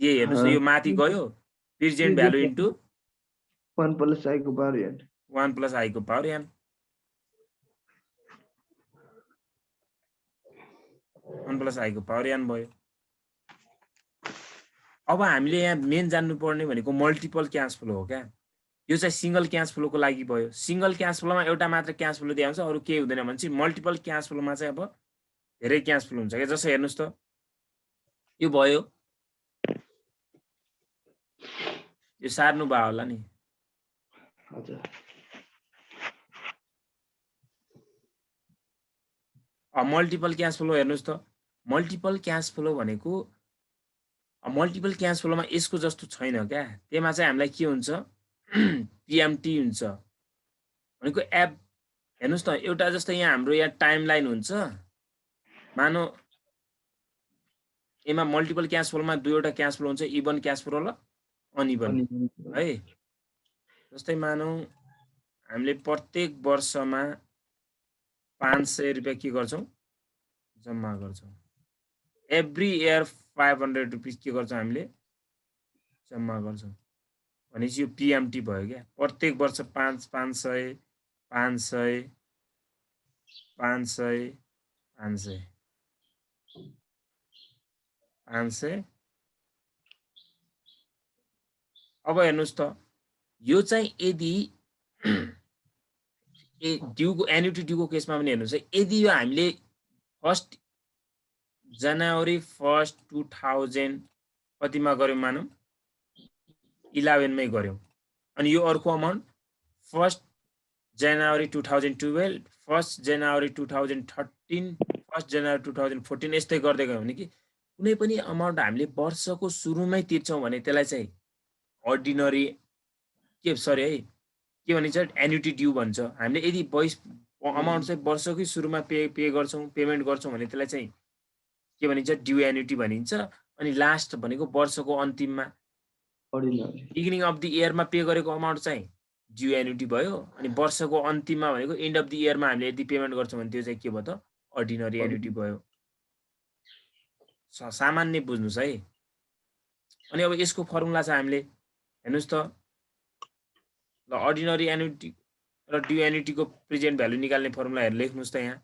यही हेर्नुस् त यो माथि गयो present value into 1 plus I को पावर एन 1 प्लस आई को पावर एन 1 प्लस आई को पावर एन भयो अब हामीले यहाँ मेन जान्नु पर्ने भनेको मल्टिपल क्याश फ्लो हो क्या यो चाहिँ सिंगल क्याश फ्लोको लागि भयो सिंगल क्याश फ्लोमा एउटा मात्र क्याश फ्लो दिएको हुन्छ अरु केही हुँदैन भने चाहिँ मल्टिपल क्याश फ्लोमा चाहिँ अब धेरै क्यास फ्लो हुन्छ क्या। जस्तो हेर्नुहोस् त यो भयो, यो सार्नु भयो होला नि। हजुर मल्टिपल क्यास फ्लो हेर्नुहोस् त, मल्टिपल क्यास फ्लो भनेको मल्टिपल क्यास फ्लोमा यसको जस्तो छैन क्या। त्यसमा चाहिँ हामीलाई के हुन्छ पिएमटी हुन्छ भनेको एप। हेर्नुहोस् त एउटा जस्तो यहाँ हाम्रो यहाँ टाइमलाइन हुन्छ, मानो यसमा मल्टिपल क्यास फ्लोमा दुईवटा क्यास फ्लो हुन्छ, इभन क्यास फ्लो र अनइभन है। जस्तै मानौ हामीले प्रत्येक वर्षमा 500 रुपियाँ के गर्छौँ जम्मा गर्छौँ। एभ्री इयर 500 रुपिस के गर्छौँ हामीले जम्मा गर्छौँ। भनेपछि यो पिएमटी भयो क्या। प्रत्येक वर्ष 500 500 500 500 500। अब हेर्नुहोस् त यो चाहिँ यदि ड्यूको एन्युटी ड्यूको केसमा पनि हेर्नुहोस् है, यदि यो हामीले 1 जनवरी 1 2000 कतिमा गर्यौँ मानौँ 11 मै गर्यौँ, अनि यो अर्को अमाउन्ट 1 जनवरी 2012, 1 जनवरी 2013, 1 जनवरी 2014 यस्तै गर्दै गयो भने कि कुनै पनि अमाउन्ट हामीले वर्षको सुरुमै तिर्छौँ भने त्यसलाई चाहिँ अर्डिनरी के सरी है के भनिन्छ एन्युटी ड्यू भन्छ। हामीले यदि अमाउन्ट चाहिँ वर्षकै सुरुमा पे गर्छौँ पेमेन्ट गर्छौँ भने त्यसलाई चाहिँ के भनिन्छ ड्यू एन्युटी भनिन्छ। अनि लास्ट भनेको वर्षको अन्तिममा बिगिनिङ अफ द इयरमा पे गरेको अमाउन्ट चाहिँ ड्यू एन्युटी भयो। अनि वर्षको अन्तिममा भनेको एन्ड अफ द इयरमा हामीले यदि पेमेन्ट गर्छौँ भने त्यो चाहिँ के भयो त अर्डिनरी एन्युटी भयो। सामान्य बुझ्नुहोस् है। अनि अब यसको फर्मुला चाहिँ हामीले हेर्नुहोस् त ल अर्डिनरी एन्युटी र ड्यू एन्युटीको प्रेजेन्ट भ्यालु निकाल्ने फर्मुला लेख्नुहोस् त। यहाँ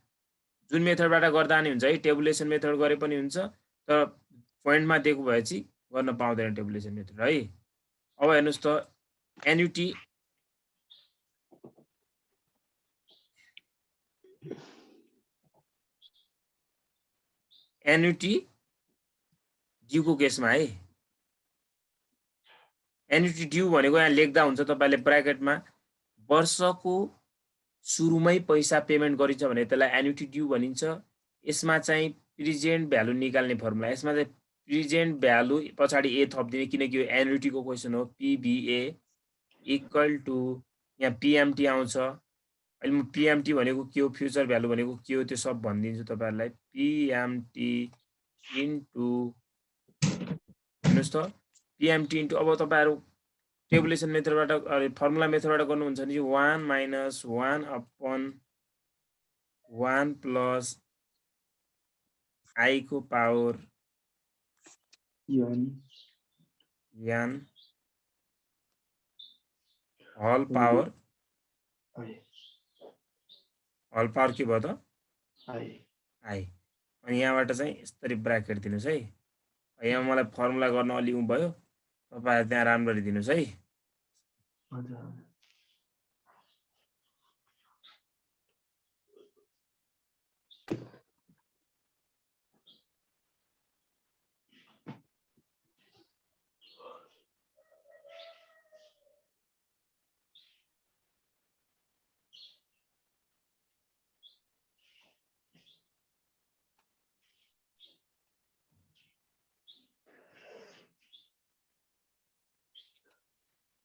जुन मेथडबाट गर्दा नि हुन्छ है, टेबुलेसन मेथड गरे पनि हुन्छ, तर पोइन्टमा दिएको भएपछि गर्न पाउँदैन टेबुलेसन मेथड है। अब हेर्नुहोस् त एन्युटी एन्युटी ड्यूको केसमा है, एन्युटी ड्यू भनेको यहाँ लेख्दा हुन्छ तपाईले ब्र्याकेटमा वर्षको सुरुमै पैसा पेमेन्ट गरिन्छ भने त्यसलाई एन्युटी ड्यू भनिन्छ। यसमा चाहिँ प्रेजेन्ट भ्यालु निकाल्ने फर्मुला, यसमा चाहिँ प्रेजेन्ट भ्यालु पछाडि ए थपिदिने किनकि यो एन्युटीको क्वेसन हो। पिभिए इक्वल टु यहाँ पिएमटी आउँछ। अहिले म पिएमटी भनेको के हो, फ्युचर भ्यालु भनेको के हो त्यो सब भनिदिन्छु तपाईहरुलाई। पिएमटी इन्टु हेर्नुहोस् त पिएमटी इन्टु अब तपाईहरु टेबुलेसन मेथडबाट फर्मुला मेथडबाट गर्नुहुन्छ भने 1 माइनस 1 अपन 1 प्लस आई को पावर n होल पावर के भयो त आई। अनि यहाँबाट चाहिँ यसरी ब्र्याकेट दिनुस् है। यहाँ मलाई फर्मुला गर्न अलि भयो, तपाईहरु त्यहाँ राम्ररी दिनुस् है।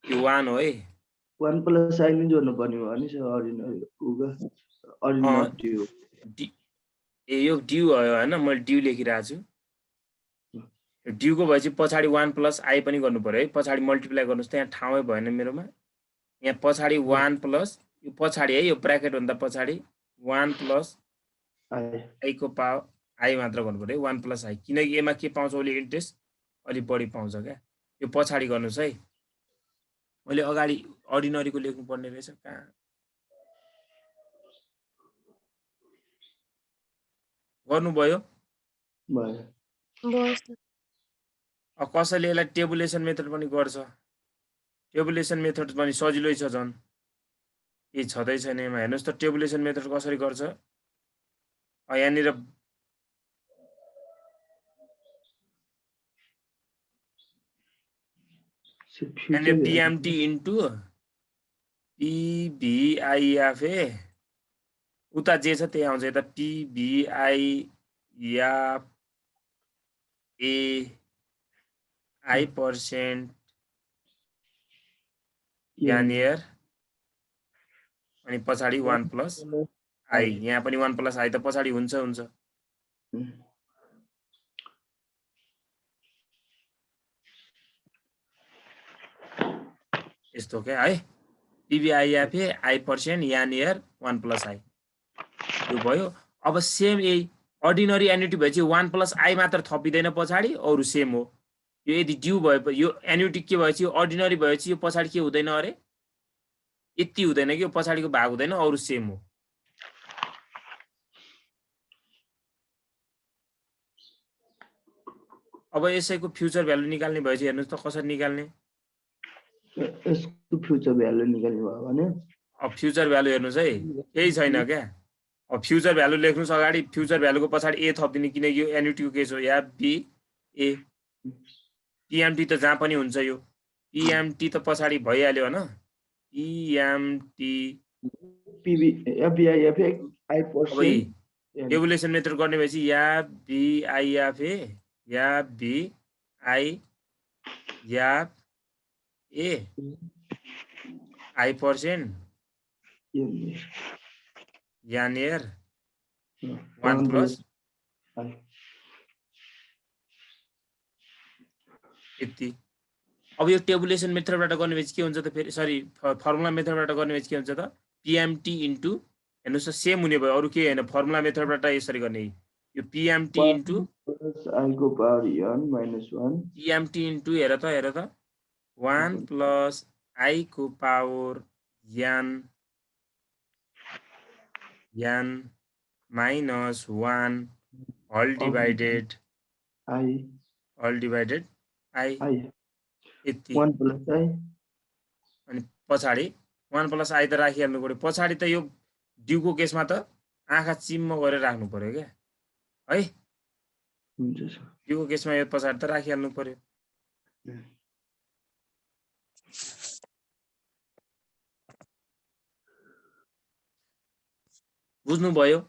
यो 1 हो है। 1 प्लस आई नै जोड्नु पर्ने भयो नि सर अर्डिनरी ए यो ड्यू हो हैन, मैले ड्यू लेखिरहेको छु। ड्यू को भएपछि पछाडि 1 प्लस आई पनि गर्नु पर्यो है। पछाडि मल्टिप्लाई गर्नुस् त, यहाँ ठाउँै भएन मेरोमा। यहाँ पछाडि 1 प्लस यो पछाडि है, यो ब्र्याकेट भन्दा पछाडि 1 प्लस आई को पावर आई मात्र गर्नु पर्यो 1 प्लस आई, किनकि एमा के पाउँछ ओले इन्ट्रेस्ट अलि बढी पाउँछ क्या। यो पछाडि गर्नुस् है। मैले अगाडि अर्डिनरीको लेख्नु पर्ने रहेछ, कहाँ गर्नुभयो अब कसैले यसलाई टेबुलेसन मेथड पनि गर्छ। टेबुलेसन मेथड पनि सजिलै छ झन्, के छँदै छैन। यसमा हेर्नुहोस् त टेबुलेसन मेथड कसरी गर्छ। यहाँनिर and PMT into PVIFA उता जे छ त्यही आउँछ यता PVIFA % यानियर अनि पछाडी 1 + I यहाँ पनि 1 + I त पछाडी हुन्छ यस्तो के है PVIFA I% यानियर 1 + I यो भयो अब सेम यही अर्डिनरी एन्युटी भएपछि 1 + I मात्र थपिदैन पछाडी अरु सेम हो यो यदि ड्यू भए यो एन्युटी के भएपछि यो अर्डिनरी भएपछि यो पछाडी के हुँदैन अरे यति हुँदैन कि यो पछाडीको भाग हुँदैन अरु सेम हो अब यसैको फ्युचर भ्यालु निकाल्ने भएपछि हेर्नुस् त कसरी निकाल्ने यसको फ्युचर भ्यालु निकाल्ने भयो भने अब फ्युचर भ्यालु हेर्नुस् है केही छैन क्या अब फ्युचर भ्यालु लेख्नुस् अगाडि फ्युचर भ्यालुको पछाडी ए थप्दिने किनकि यो एन्युटीको केस हो या बी ए पीएमटी त जहाँ पनि हुन्छ यो पीएमटी त पछाडी भइहाल्यो हैन PMT PVIFA I% tabulation method गर्ने भएपछि या बीआईएफए या बी आई या ए I% यानियर 1 + यति अब यो टेबुलेसन मेथडबाट गर्ने भएपछि के हुन्छ त फेरि सरी फर्मुला मेथडबाट गर्ने भएपछि के हुन्छ त पीएमटी इन्टु हेर्नुस् सेम हुने भयो अरु के हैन फर्मुला मेथडबाट यसरी गर्ने यो पीएमटी इन्टु I को पावर n - 1 पीएमटी इन्टु हेर त 1 + I को power n -1 whole divided I यति 1 + I अनि पछाडी 1 + I त राखिहाल्नु पर्यो पछाडी त यो ड्यूको केसमा त आँखा चिम्म गरेर राख्नु पर्यो के है हुन्छ सर ड्यूको केसमा यो पछाडी त राखिहाल्नु पर्यो बुझ्नु भयो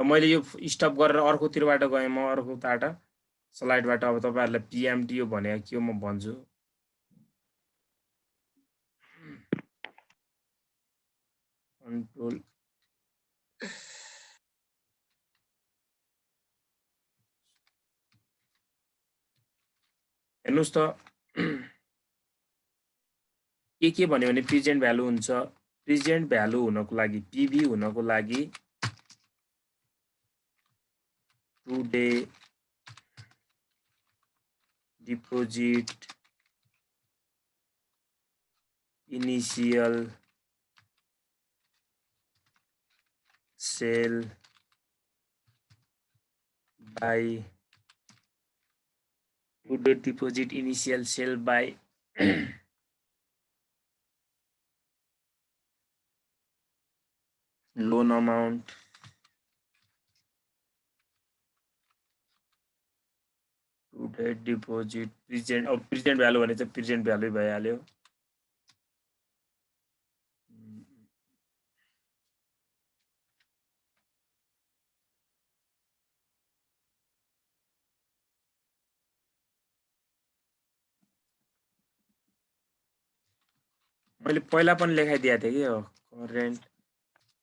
मैले यो स्टप गरेर अर्कोतिरबाट गएँ म अर्कोबाट स्लाइडबाट अब तपाईहरुलाई पीएमटी यो भनेको के हो म भन्छु कन्ट्रोल हेर्नुस् त के भन्यो भने प्रेजेन्ट भ्यालु हुन्छ प्रेजेन्ट भ्यालु हुनको लागि पीभी हुनको लागि today deposit initial sale by today deposit initial sell by loan amount today deposit present अब present value भने चाहिँ present value भइहाल्यो मैले पहिला पनि लेखाइदिएको थिएँ कि करेन्ट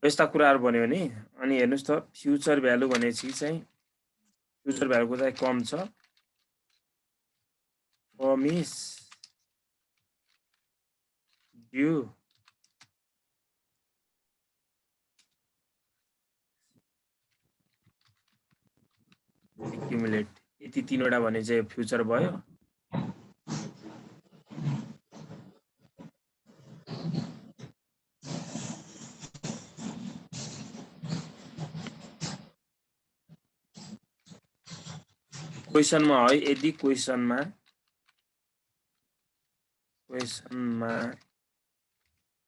यस्ता कुराहरु भन्यो भने अनि हेर्नुस् त फ्युचर भ्यालु भनेपछि चाहिँ फ्युचर भ्यालुको चाहिँ कम छ कमिस ड्यू एक्युमुलेट यति तीनवटा भने चाहिँ फ्युचर भयो क्वेशनमा है यदि क्वेशनमा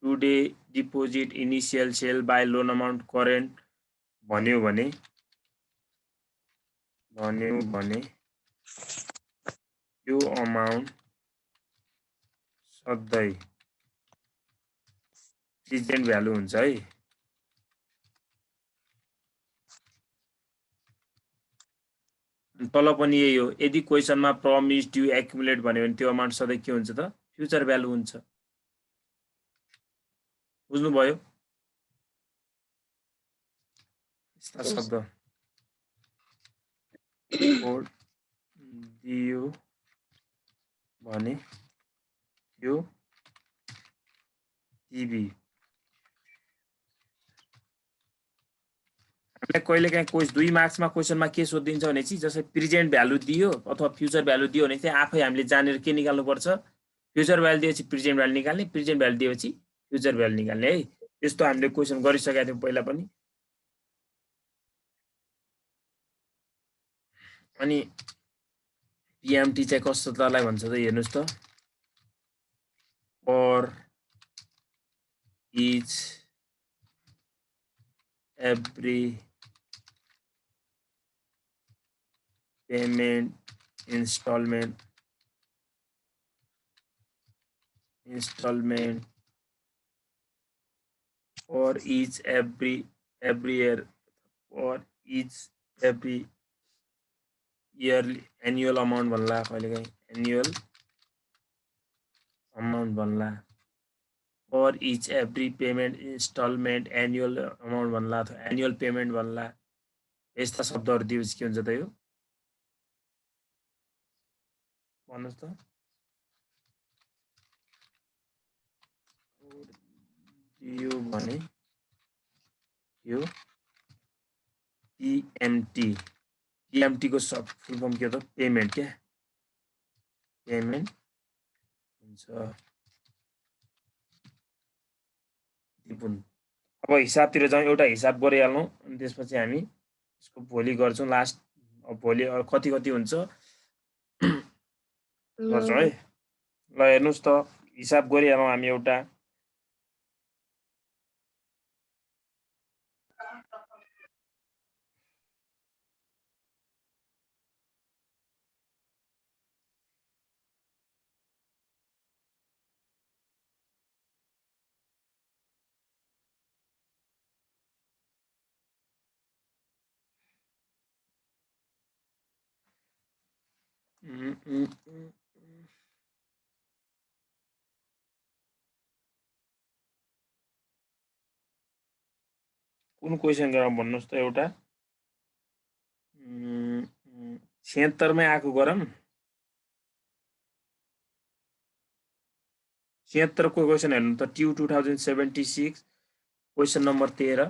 today deposit initial sale by loan amount current भन्यो भने यो अमाउन्ट सधैँ प्रेजेन्ट भ्यालु हुन्छ है। तल पनि यही हो, यदि क्वेसनमा प्रमिस ड्यू एक्युमुलेट भन्यो भने त्यो अमाउन्ट सधैँ के हुन्छ त फ्युचर भ्यालु हुन्छ। बुझ्नुभयो? यस्ता Yes. शब्द कोड दियो भने त्यो टिभी हामीलाई कहिलेकाहीँ 2 मार्क्समा क्वेसनमा के सोधिन्छ भने चाहिँ जस्तै प्रेजेन्ट भ्यालु दियो अथवा फ्युचर भ्यालु दियो भने चाहिँ आफै हामीले जानेर के निकाल्नुपर्छ, फ्युचर भ्यालु दिएपछि प्रेजेन्ट भ्यालु निकाल्ने, प्रेजेन्ट भ्यालु दिएपछि फ्युचर भ्यालु निकाल्ने है। त्यस्तो हामीले क्वेसन गरिसकेका थियौँ पहिला पनि। अनि पिएमटी चाहिँ कस्तो तलाई भन्छ त हेर्नुस् त, for each every payment instalment for each every year, for each every yearly annual amount भन्ला, कहिलेकाहीँ annual amount भन्ला, for each every payment installment annual amount भन्ला अथवा annual payment भन्ला। यस्ता शब्दहरू दिएपछि के हुन्छ त यो भन्नुस् त? दियो भने यो PMT को फुल फर्म के हो त? पेमेन्ट क्या, पेमेन्ट हुन्छ। अब हिसाबतिर जाउँ, एउटा हिसाब गरिहालौँ अनि त्यसपछि हामी यसको भोलि गर्छौँ लास्ट। अब भोलि कति हुन्छ गर्छौँ है। ल हेर्नुस् त हिसाब गरिहालौँ हामी एउटा। कुन क्वेसन गरौँ भन्नुहोस् त एउटा। 76 मै आएको गरौँ। 76 को क्वेसन हेर्नु त, TU 2076 question number 13,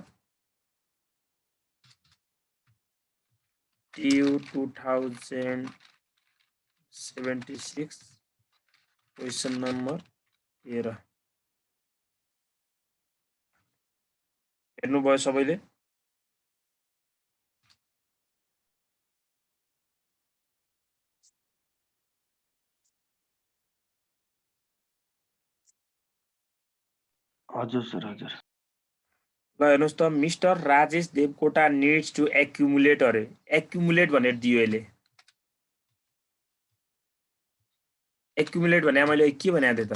TU 2076 question number 13 हेर्नुभयो सबैले? हजुर सर, हजुर। ल हेर्नुस् त, mister Rajesh Devkota needs to accumulate अरे। एक्युमुलेट भनेर दियो यसले। एक्युमुलेट भने मैले के भनेको थिएँ त?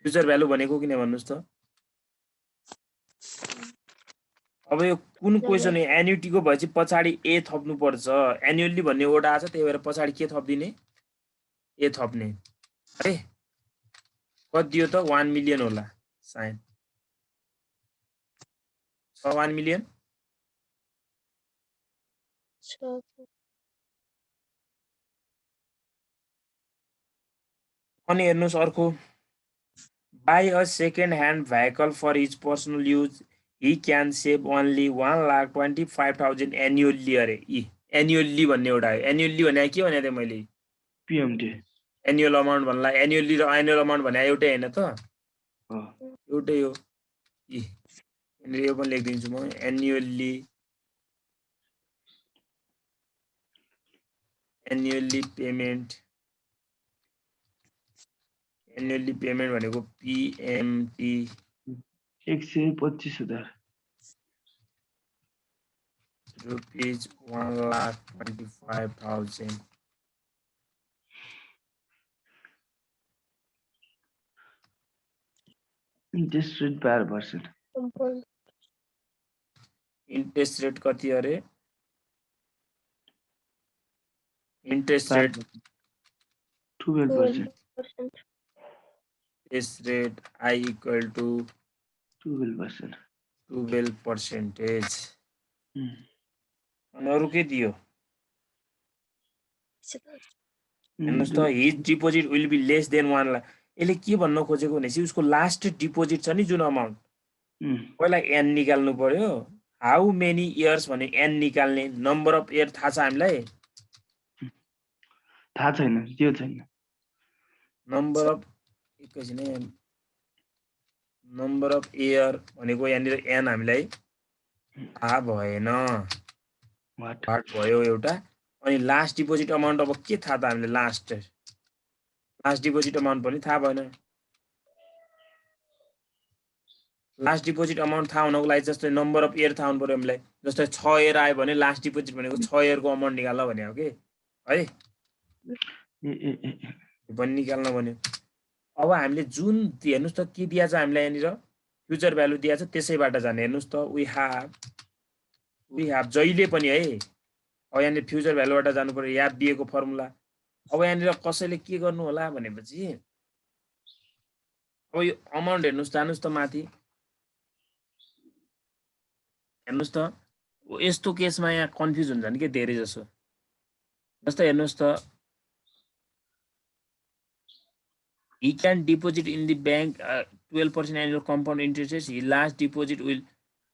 फ्युचर भ्यालु भनेको किन भन्नुहोस् त? अब यो कुन क्वेसन हो? एन्युटीको भएपछि पछाडि ए थप्नु पर्छ। एन्युअली भन्ने वर्ड आछ, त्यही भएर पछाडि के थप्दिने? ए थप्ने है। कति दियो त? 1 मिलियन होला सायद। 1 मिलियन। अनि हेर्नुस् अर्को, buy a second hand vehicle for his personal use, he can save only 1,25,000 annually अरे। एन्युअली भन्ने एउटा हो। एन्युअली भने के भने थिएँ मैले? पिएमटी एन्युअल अमाउन्ट भन्ला। एन्युअली र एन्युअल अमाउन्ट भने एउटै हैन त? एउटै हो। यो पनि लेखिदिन्छु म, एन्युअली पेमेन्ट। एन्युअली पेमेन्ट भनेको PMT 125,000 rupees 1,25,000। Interest rate 12%. compound interest rate कति अरे interest rate 12%. 12%. Interest rate I equal to 12%. 12%. Hmm. अनि अरु के दियो हेर्नुस् त त्यो- his deposit will be less than 1 lakh यसले के भन्न खोजेको भनेपछि उसको लास्ट डिपोजिट छ नि जुन अमाउन्ट Hmm. पहिला n निकाल्नु पर्यो हाउ मेनी इयर्स भने n निकाल्ने नम्बर अफ इयर थाहा छ हामीलाई थाहा छैन त्यो छैन नम्बर अफ एकैछिन है नम्बर अफ इयर भनेको यहाँनिर n हामीलाई थाहा भएन वाट भाग भयो एउटा अनि लास्ट डिपोजिट अमाउन्ट अब के थाहा त हामीले लास्ट डिपोजिट अमाउन्ट पनि थाहा भएन लास्ट डिपोजिट अमाउन्ट थाहा हुनको लागि जस्तै नम्बर अफ इयर थाहा हुनु पर्यो हामीलाई जस्तै 6 इयर आयो भने लास्ट डिपोजिट भनेको 6 इयरको अमाउन्ट निकाल्न भने हो कि है ए ए ए ए। यो पनि निकाल्न भन्यो अब हामीले जुन हेर्नुस् त के दिया छ हामीलाई यहाँनिर फ्युचर भ्यालु दिया छ त्यसैबाट जाने हेर्नुस् त वी हेभ जहिले पनि है अब यहाँनिर फ्युचर भ्यालुबाट जानु पर्यो याद दिएको फर्मुला अब यहाँनिर कसैले के गर्नु होला भनेपछि अब यो अमाउन्ट हेर्नुस् जानुस् त माथि हेर्नुस् त यस्तो केसमा यहाँ कन्फ्युज हुन्छन् के धेरै जसो जस्तै हेर्नुस् त he can deposit in the bank 12% annual compound interest rate. His last deposit will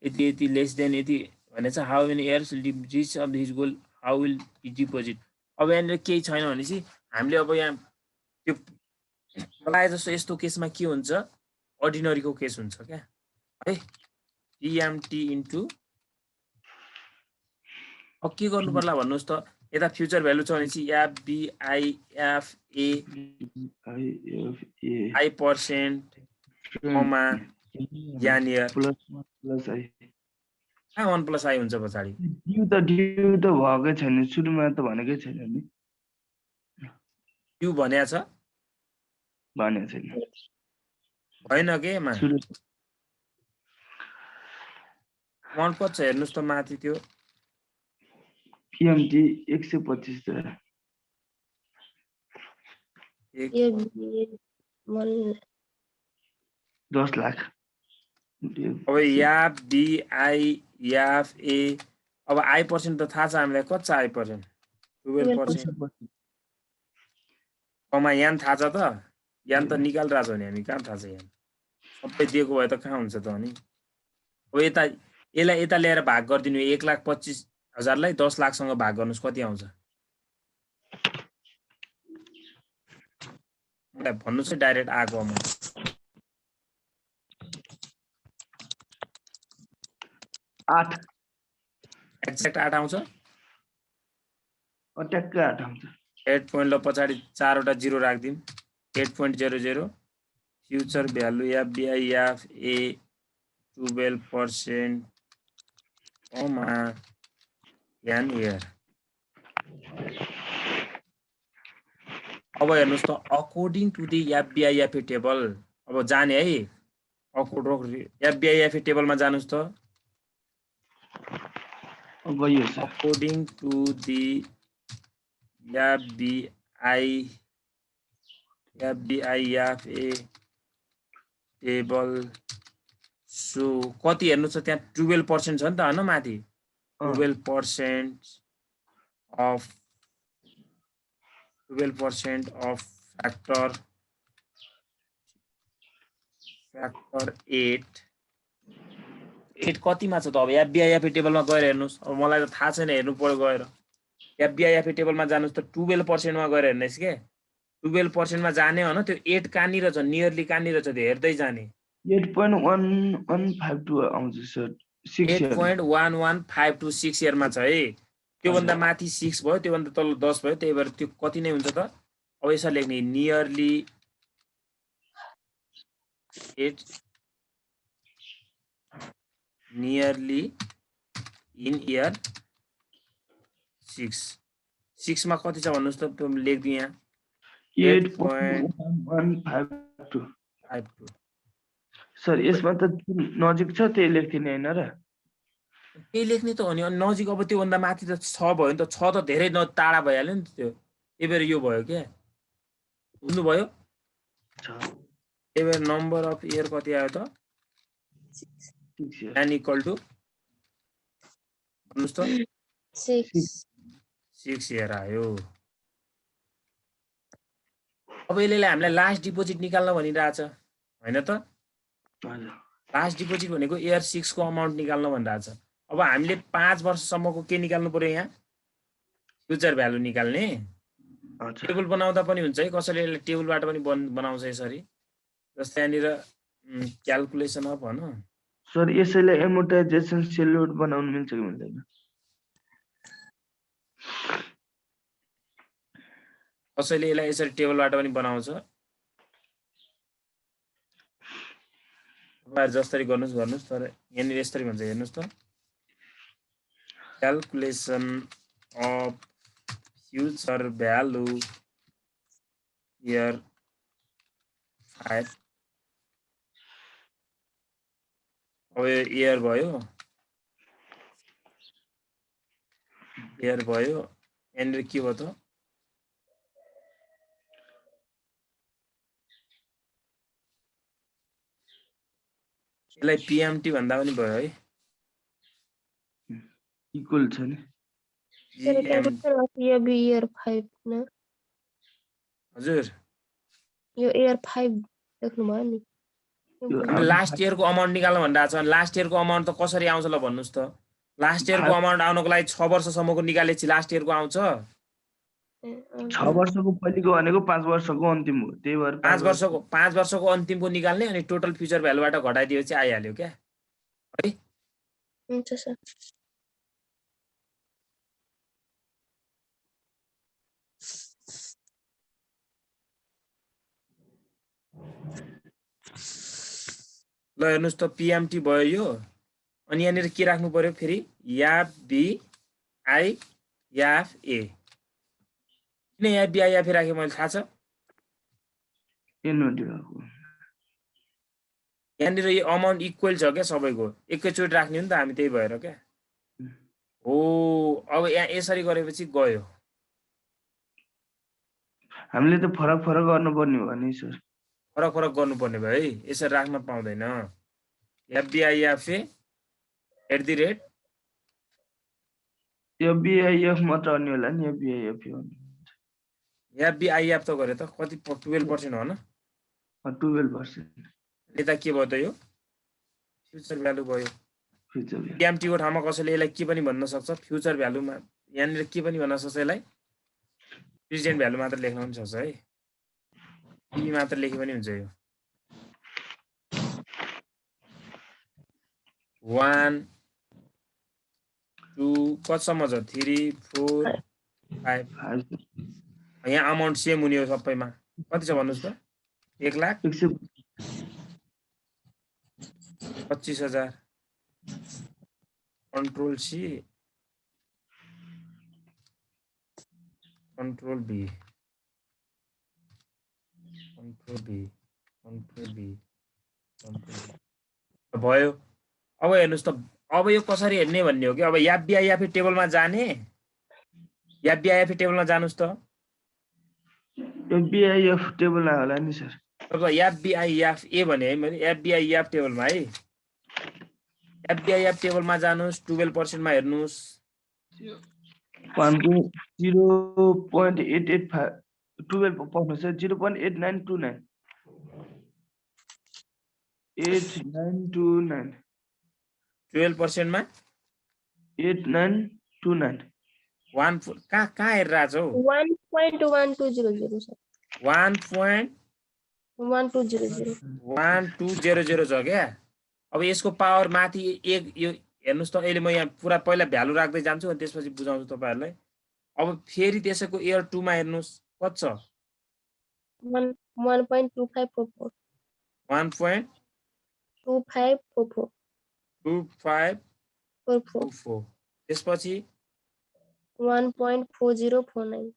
यति less than यति भनेछ how many years will reach of his goal how will he deposit अब यहाँनिर केही छैन भनेपछि हामीले अब यहाँ त्यो प्रायः जस्तो यस्तो केसमा के हुन्छ अर्डिनरीको केस हुन्छ क्या है TMT इन्टु अब के गर्नु पर्ला भन्नुहोस् त यता फ्युचर भ्यालु छ भनेपछि FBIFA I% कमा यानियर प्लस आई 1 + I हुन्छ पछाडि ड्यू त भएकै छैन सुरुमा त भनेकै छैन नि त्यो भनेको छ भनेको छैन भएन के मा सुरु अमाउन्ट कति छ हेर्नुस् त माथि त्यो PMT 125 एक ये 10 लाख अब याफ BIFA अब I% त थाहा छ हामीलाई कति छ I% 12% कमा यान थाहा छ त यान त निकालिरहेको छ भने हामी कहाँ थाहा छ यान सबै दिएको भए त कहाँ हुन्छ त अनि अब यता यसलाई यता ल्याएर भाग गरिदिनु 1,25,000लाई 10 लाखसँग भाग गर्नुस् कति आउँछ मलाई भन्नुस् है डाइरेक्ट आएको अमाउन्ट 8 एक्ज्याक्ट 8 आउँछ ट्याक्कै 8 आउँछ 8 पोइन्ट ल पछाडि 4 वटा 0 राख्दिम 8.00 future value FBIFA 12% comma an year अब हेर्नुस् त according to the FBIFA table अब जाने है FBIFA टेबलमा जानुस् त गयो sir according to the FBIFA table so कति हेर्नुस् त त्यहाँ 12% छ नि त हैन माथि 12% of factor 8 कतिमा छ त अब FBIFA टेबलमा गएर हेर्नुस् अब मलाई त थाहा छैन हेर्नु पर्यो गएर FBIFA टेबलमा जानुस् त 12% मा गएर हेर्नुस् के 12% मा जाने हो न त्यो 8 कहाँनिर छ नियरली कहाँनिर छ त्यो हेर्दै जाने 8.1152 आउँछ सर 8.1152 इयरमा छ है त्योभन्दा माथि 6 भयो त्योभन्दा तल 10 भयो त्यही भएर त्यो कति नै हुन्छ त अब यसरी लेख्ने नियरली 8 नियरली इन इयर 6 मा कति छ भन्नुस् त त्यो लेख्दिए यहाँ 8.1152 सर यसमा त जुन नजिक छ त्यही लेख्दिने हैन र त्यही लेख्ने त हो नि अनि नजिक अब त्योभन्दा माथि त 6 भयो नि त 6 त धेरै टाढा भइहाल्यो नि त त्यो त्यही भएर यो भयो क्या बुझ्नुभयो छ त्यही भएर नम्बर अफ इयर कति आयो त 6 years n इक्वल टु भन्नुहोस् त 6 6 इयर आयो अब यसले हामीलाई लास्ट डिपोजिट निकाल्न भनिरहेछ होइन त हजुर लास्ट डिपोजिट भनेको इयर 6 को अमाउन्ट निकाल्न भनिरहेछ अब हामीले 5 वर्षसम्मको के निकाल्नु पर्यो यहाँ फ्युचर भ्यालु निकाल्ने हजुर टेबल बनाउँदा पनि हुन्छ है कसैले यसलाई टेबलबाट पनि बनाउँछ यसरी जस्तै यहाँनिर क्याल्कुलेसन अफ भन सर यसैले एमोर्टाइजेसन सेल्युट बनाउन मिल्छ कि मिल्दैन कसैले यसलाई यसरी टेबलबाट पनि बनाउँछ तपाईँहरू जसरी गर्नुहोस् तर यहाँनिर यसरी भन्छ हेर्नुहोस् त calculation of future value year 5 अब यो इयर भयो यहाँनिर के भयो त यसलाई पिएमटी भन्दा पनि भयो है इक्वल छ नि सर क्याल्कुलेसन अफ इयर 5 न हजुर यो इयर 5 लेख्नु भयो नि हामीले लास्ट इयरको अमाउन्ट निकाल्न भनिरहेको छ लास्ट इयरको अमाउन्ट त कसरी आउँछ ल भन्नुहोस् त लास्ट इयरको अमाउन्ट आउनको लागि 6 वर्षसम्मको निकालेपछि लास्ट इयरको आउँछ 6 वर्षको पहिलेको भनेको 5 वर्षको अन्तिम हो त्यही भएर 5 वर्षको अन्तिमको निकाल्ने अनि टोटल फ्युचर भ्यालुबाट घटाइदिएपछि आइहाल्यो क्या है हुन्छ सर ल हेर्नुहोस् त पिएमटी भयो यो अनि यहाँनिर के राख्नु पर्यो फेरि याफ बी आई याफ ए किन याफ बी आई याफ ए राखेँ मैले थाहा छ यहाँनिर यो अमाउन्ट इक्वल छ क्या सबैको एकैचोटि राख्ने हो नि त हामी त्यही भएर क्या हो अब यहाँ यसरी गरेपछि गयो हामीले त फरक फरक गर्नुपर्ने हो नि सर फरक फरक गर्नुपर्ने भयो है यसरी राख्न पाउँदैन एफबिआइएफ एट द रेट एफबिआइएफ मात्र अन्य होला नि एफबिआइएफ एफबिआइएफ त गरे त कति 12% हो न 12% यता के भयो त यो फ्युचर भ्यालु भयो पिएमटी को ठाउँमा कसैले यसलाई के पनि भन्न सक्छ फ्युचर भ्यालुमा यहाँनिर के पनि भन्न सक्छ यसलाई प्रेजेन्ट भ्यालु मात्र लेख्न पनि सक्छ है पी मात्र लेखे पनि हुन्छ यो 1 2 कतिसम्म छ 3 4 5 यहाँ अमाउन्ट सेम हुने हो सबैमा कति छ भन्नुहोस् त 1,25,000 कन्ट्रोल सी कन्ट्रोल बी भयो अब हेर्नुहोस् त अब यो कसरी हेर्ने भन्ने हो कि अब एफबिआइएफ टेबलमा जाने एफबिआइएफ टेबलमा जानुस् त एफबिआइएफ टेबलमा होला नि सर अब एफबिआइएफ ए भने है मैले एफबिआइएफ टेबलमा है एफबिआइएफ टेबलमा जानुस् 12% मा हेर्नुस् 0.885 12 पाउनु सर 0.8929 8929 12% मा 8929 कहाँ हेरिरहेछ हौ 1.1200 सर 1.1200 छ क्या अब यसको पावर माथि एक यो हेर्नुस् त अहिले म यहाँ पुरा पहिला भ्यालु राख्दै जान्छु अनि त्यसपछि बुझाउँछु तपाईहरुलाई अब फेरि त्यसैको इयर 2 मा हेर्नुस् कति छ 1.2544 1.2544 त्यसपछि 1.4049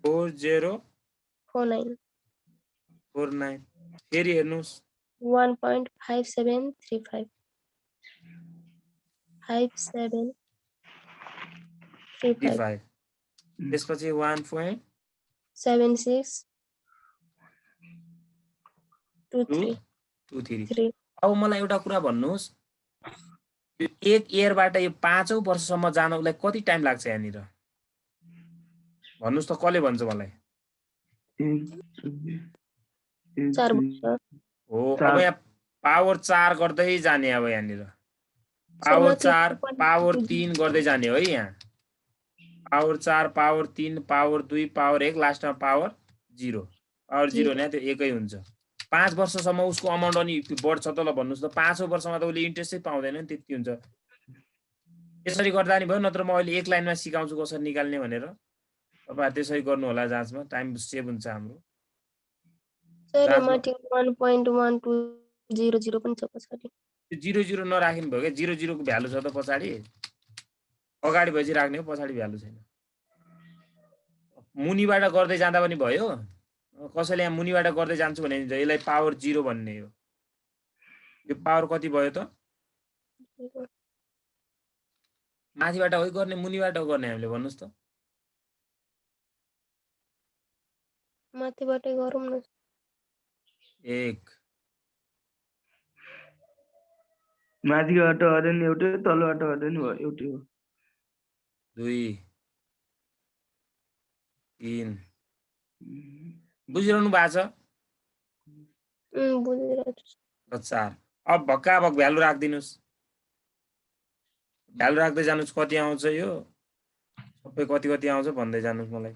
4049 फेरि हेर्नुस् 1.5735 5735 35 त्यसपछि 1.2 7623 23 अब मलाई एउटा कुरा भन्नुहोस् यो एक इयरबाट यो 5औं वर्षसम्म जानलाई कति टाइम लाग्छ यहाँनिर भन्नुहोस् त कसले भन्छ मलाई 4 वर्ष हो अब यहाँ पावर 4 गर्दै जाने अब यहाँनिर पावर 4 पावर 3 गर्दै जाने है यहाँ पावर 4 पावर 3 पावर 2 पावर 1 लास्टमा पावर 0 पावर 0 ने त्यो एकै हुन्छ 5 वर्षसम्म उसको अमाउन्ट अनि बढ्छ त ल भन्नुहोस् त 5औं वर्षमा त उसले इन्ट्रेस्टै पाउँदैन नि त्यति हुन्छ त्यसरी गर्दा नि भयो नत्र म अहिले एक लाइनमा सिकाउँछु कसरी निकाल्ने भनेर तपाईहरु त्यसरी गर्नु होला जाँचमा टाइम सेभ हुन्छ हाम्रो सर माथि 1.1200 पनि छ पछाडी 00 नराख्नु भयो के 00 को भ्यालु छ त पछाडी अगाडि भएपछि राख्ने हो पछाडी भ्यालु छैन मुनिबाट गर्दै जाँदा पनि भयो कसैले यहाँ मुनिबाट गर्दै जान्छु भने यसलाई पावर 0 भन्ने हो यो पावर कति भयो त माथिबाट होइ गर्ने मुनिबाट गर्ने हामीले भन्नुस् त माथिबाटै गरौँ न 1 माथिबाट अरे नि एउटै तलबाट अरे नि एउटै हो 2 3 बुझिरहनु भएको छ बुझिरहेको छु 4 अब भक्का भक भ्यालु राख्दिनुस् भ्यालु राख्दै जानुस् कति आउँछ यो सबै कति कति आउँछ भन्दै जानुस् मलाई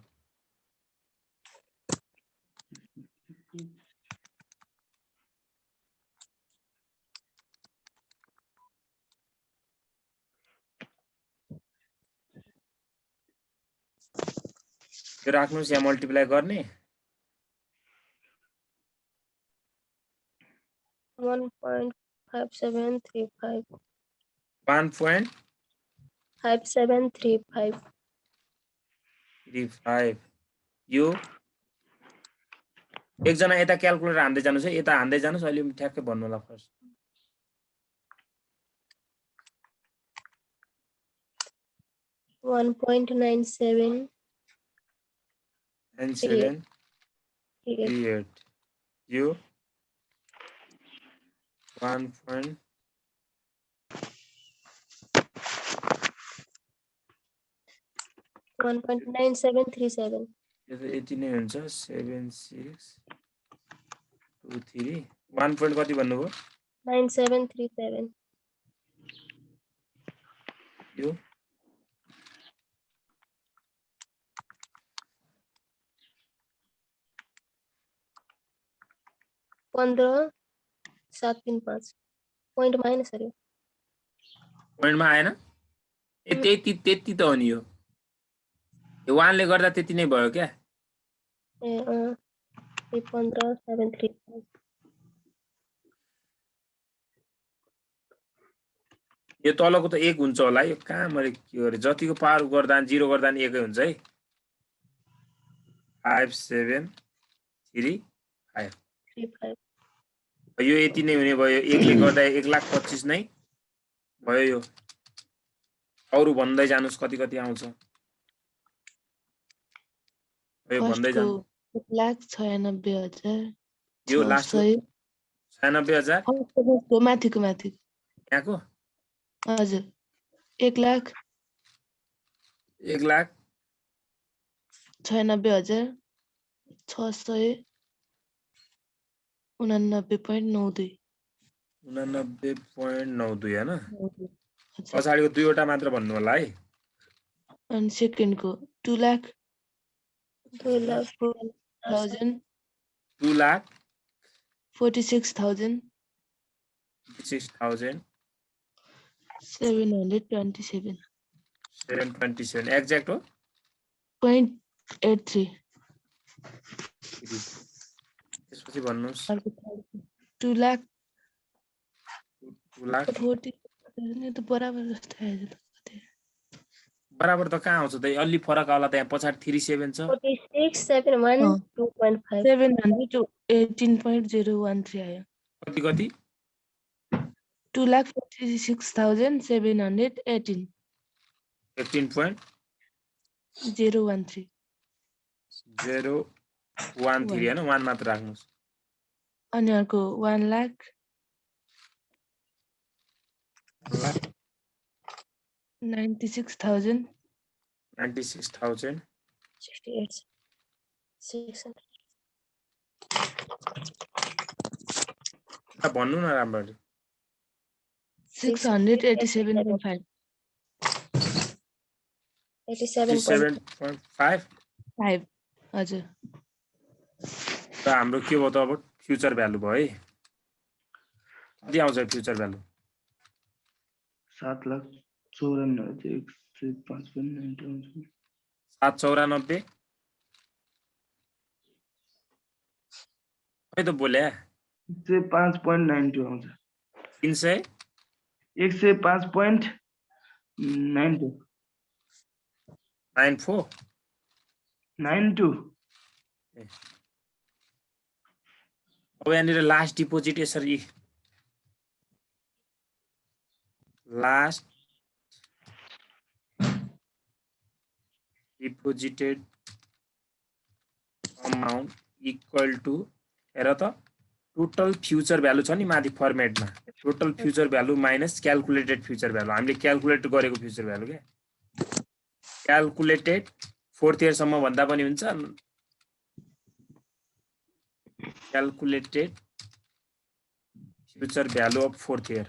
यो राख्नुस् या मल्टिप्लाई गर्ने 1.5735 1.5735 यो एकजना यता क्याल्कुलेटर हान्दै जानुस् है यता हान्दै जानुस् अहिले ठ्याक्कै भन्नु होला फर्स्ट 1.97 38 यो 1. 1.9737 यो त यति नै हुन्छ 7623 1 point कति भन्नुभयो 9737 यो पंद्रह 735 पोइन्ट माइनस अरे पोइन्टमा आएन ए त्यति त हो नि यो 1 ले गर्दा त्यति नै भयो क्या ए 15735 यो तलको त 1 हुन्छ होला यो कहाँ मैले के गरे जतिको पावर गर्दा 0 गर्दा नि एकै हुन्छ है 5735 यो यति नै हुने भयो 1 ले गर्दा 1,25,000 नै भयो यो अरु भन्दै जानुस् कति कति आउँछ यो भन्दै जानु 1,96,000 यो लास्ट 96,000 को माथिको यहाँको हजुर 1,00,000 96,689.92 99.92 हैन पछाडीको दुईवटा मात्र भन्नु होला है अनि सेकेन्डको 2,00,000 46,000 727 एक्ज्याक्ट हो 0.83 त्यसपछि भन्नुस् 2,40 त बराबर जस्तो आयो बराबर त कहाँ आउँछ त अलि फरक होला त्यहाँ पछाडी 37 छ 4671 2.5 718.013 आयो कति कति 2,46,718 18.013 013 हैन 1 मात्र राख्नुस् अनि अर्को 1,96,000 96,000 68 600 भन्नु न राम्ररी 687.5 87.5 5 हजुर र हाम्रो के भयो त अब फ्युचर भ्यालु भयो है कति आउँछ फ्युचर भ्यालु 7,94,105.92 794 खै त बोल्या 105.92 आउँछ 300 105.92 94 92 अब यहाँनिर लास्ट डिपोजिट यसरी last deposited amount equal to हेर त टोटल फ्युचर भ्यालु छ नि माथि फर्मेटमा total future value minus calculated future value हामीले क्याल्कुलेट गरेको फ्युचर भ्यालु के क्याल्कुलेटेड 4th इयर सम्म भन्दा पनि हुन्छ calculated future value of 4th year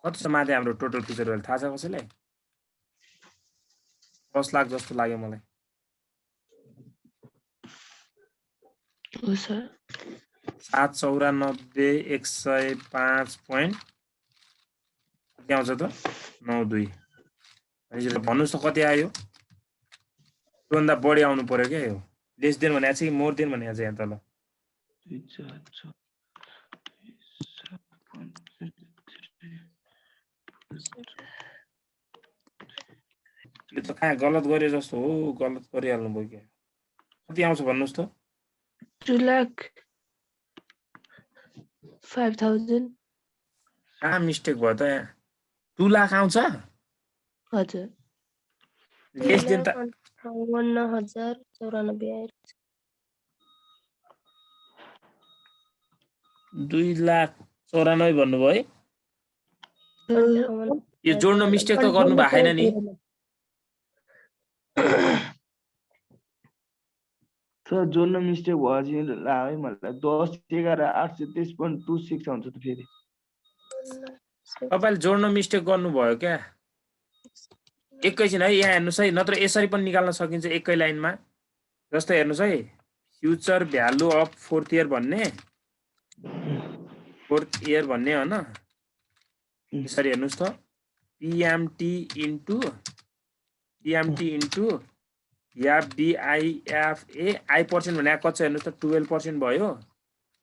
कति छ माथि हाम्रो टोटल फ्युचर भ्यालु थाहा छ कसैलाई 10 लाख जस्तो लाग्यो मलाई हो सर 794,105 point कति आउँछ त 92 भनेपछि भन्नुस् त कति आयो त्योभन्दा बढी आउनु पर्यो क्या यो लेस देन भनेको छ कि मोर देन भनेको छ यहाँ तल यो त कहाँ गलत गरे जस्तो हो गलत गरिहाल्नु भयो क्या कति आउँछ भन्नुस् त 2,05,000 कहाँ मिस्टेक भयो त यहाँ 2 लाख आउँछ हजुर लेस देन त 2,58,094 आएर 2,94,000 भन्नुभयो है यो जोड्न मिस्टेक त गर्नु भएको छैन नि सर जोड्न मिस्टेक भयो चाहिँ लाग्यो मलाई 10,11,823.26 आउँछ त फेरि तपाईले जोड्न मिस्टेक गर्नुभयो क्या एकैछिन है यहाँ हेर्नुस् है नत्र यसरी पनि निकाल्न सकिन्छ एकै लाइनमा जस्तो हेर्नुस् है future value of 4th year भन्ने 4th इयर भन्ने हैन यसरी हेर्नुस् त PMT into FBIFA I percent भनेको कति छ हेर्नुस् त 12% भयो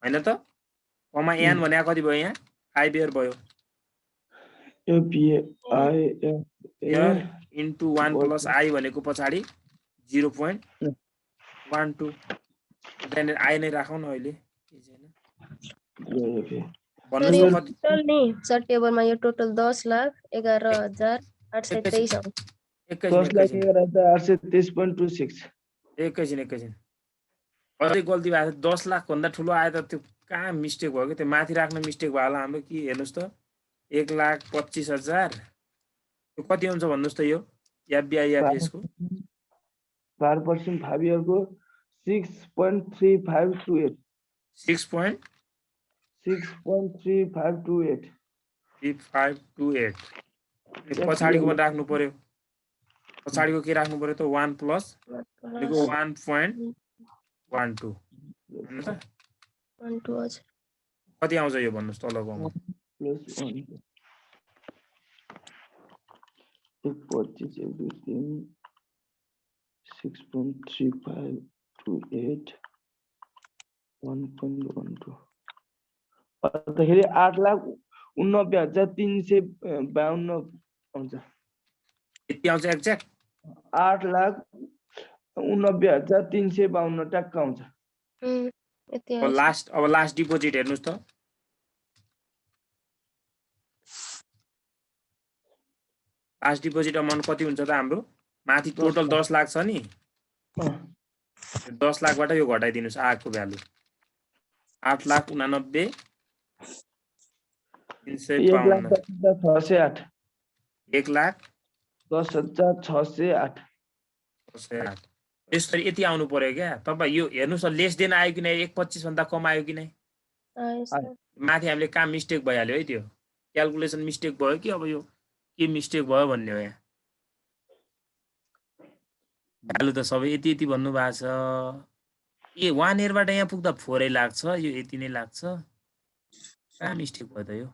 हैन त कमा n भनेको कति भयो यहाँ 5 इयर भयो FBIFA इन्टु 1 प्लस I भनेको पछाडि 0.12 त्यहाँनिर I नै राखौँ न अहिले भन्नुस् त कति टोटल नि सर टेबलमा यो टोटल 10,11,823 आउँछ एकैछिन अझै गल्ती भएको छ 10 लाख भन्दा ठुलो आयो त त्यो कहाँ मिस्टेक भयो कि त्यो माथि राख्न मिस्टेक भयो होला हाम्रो कि हेर्नुस् त 1,25,000 यो कति हुन्छ भन्नुस् त यो FBIFS को 12% 5 इयरको 6.3528 6.3528 पछाडिको पनि राख्नु पर्यो पछाडिको के राख्नु पर्यो त 1 प्लस भनेको 1.12 कति आउँछ यो भन्नुस् तलको +1 6.3528 1.12 अन्तखेरि 8,59,000 89,352 आउँछ। यति आउँछ एक्ज्याक्ट 8,89,352 ट्याक्क आउँछ। यति अब आउँछ। लास्ट डिपोजिट हेर्नुस् त लास्ट डिपोजिट अमाउन्ट कति हुन्छ त हाम्रो माथि टोटल 10 लाख छ नि 10 लाखबाट यो घटाइदिनुस् आएको भ्यालु 8,89,352 1,10,608 1,10,608 1,10,608 यसरी यति आउनु पर्यो क्या तपाईँ यो हेर्नुस् लेस देन आयो कि नै 1,25 भन्दा कम आयो कि नै आयो सर। माथि हामीले काम मिस्टेक भइहाल्यो है त्यो क्याल्कुलेसन मिस्टेक भयो कि अब यो के मिस्टेक भयो भन्ने हो यहाँ भ्यालु त सबै यति यति भन्नु भएको छ 1 इयरबाट यहाँ पुग्दा 4 लाग्छ यो यति नै लाग्छ कहाँ मिस्टेक भयो त यो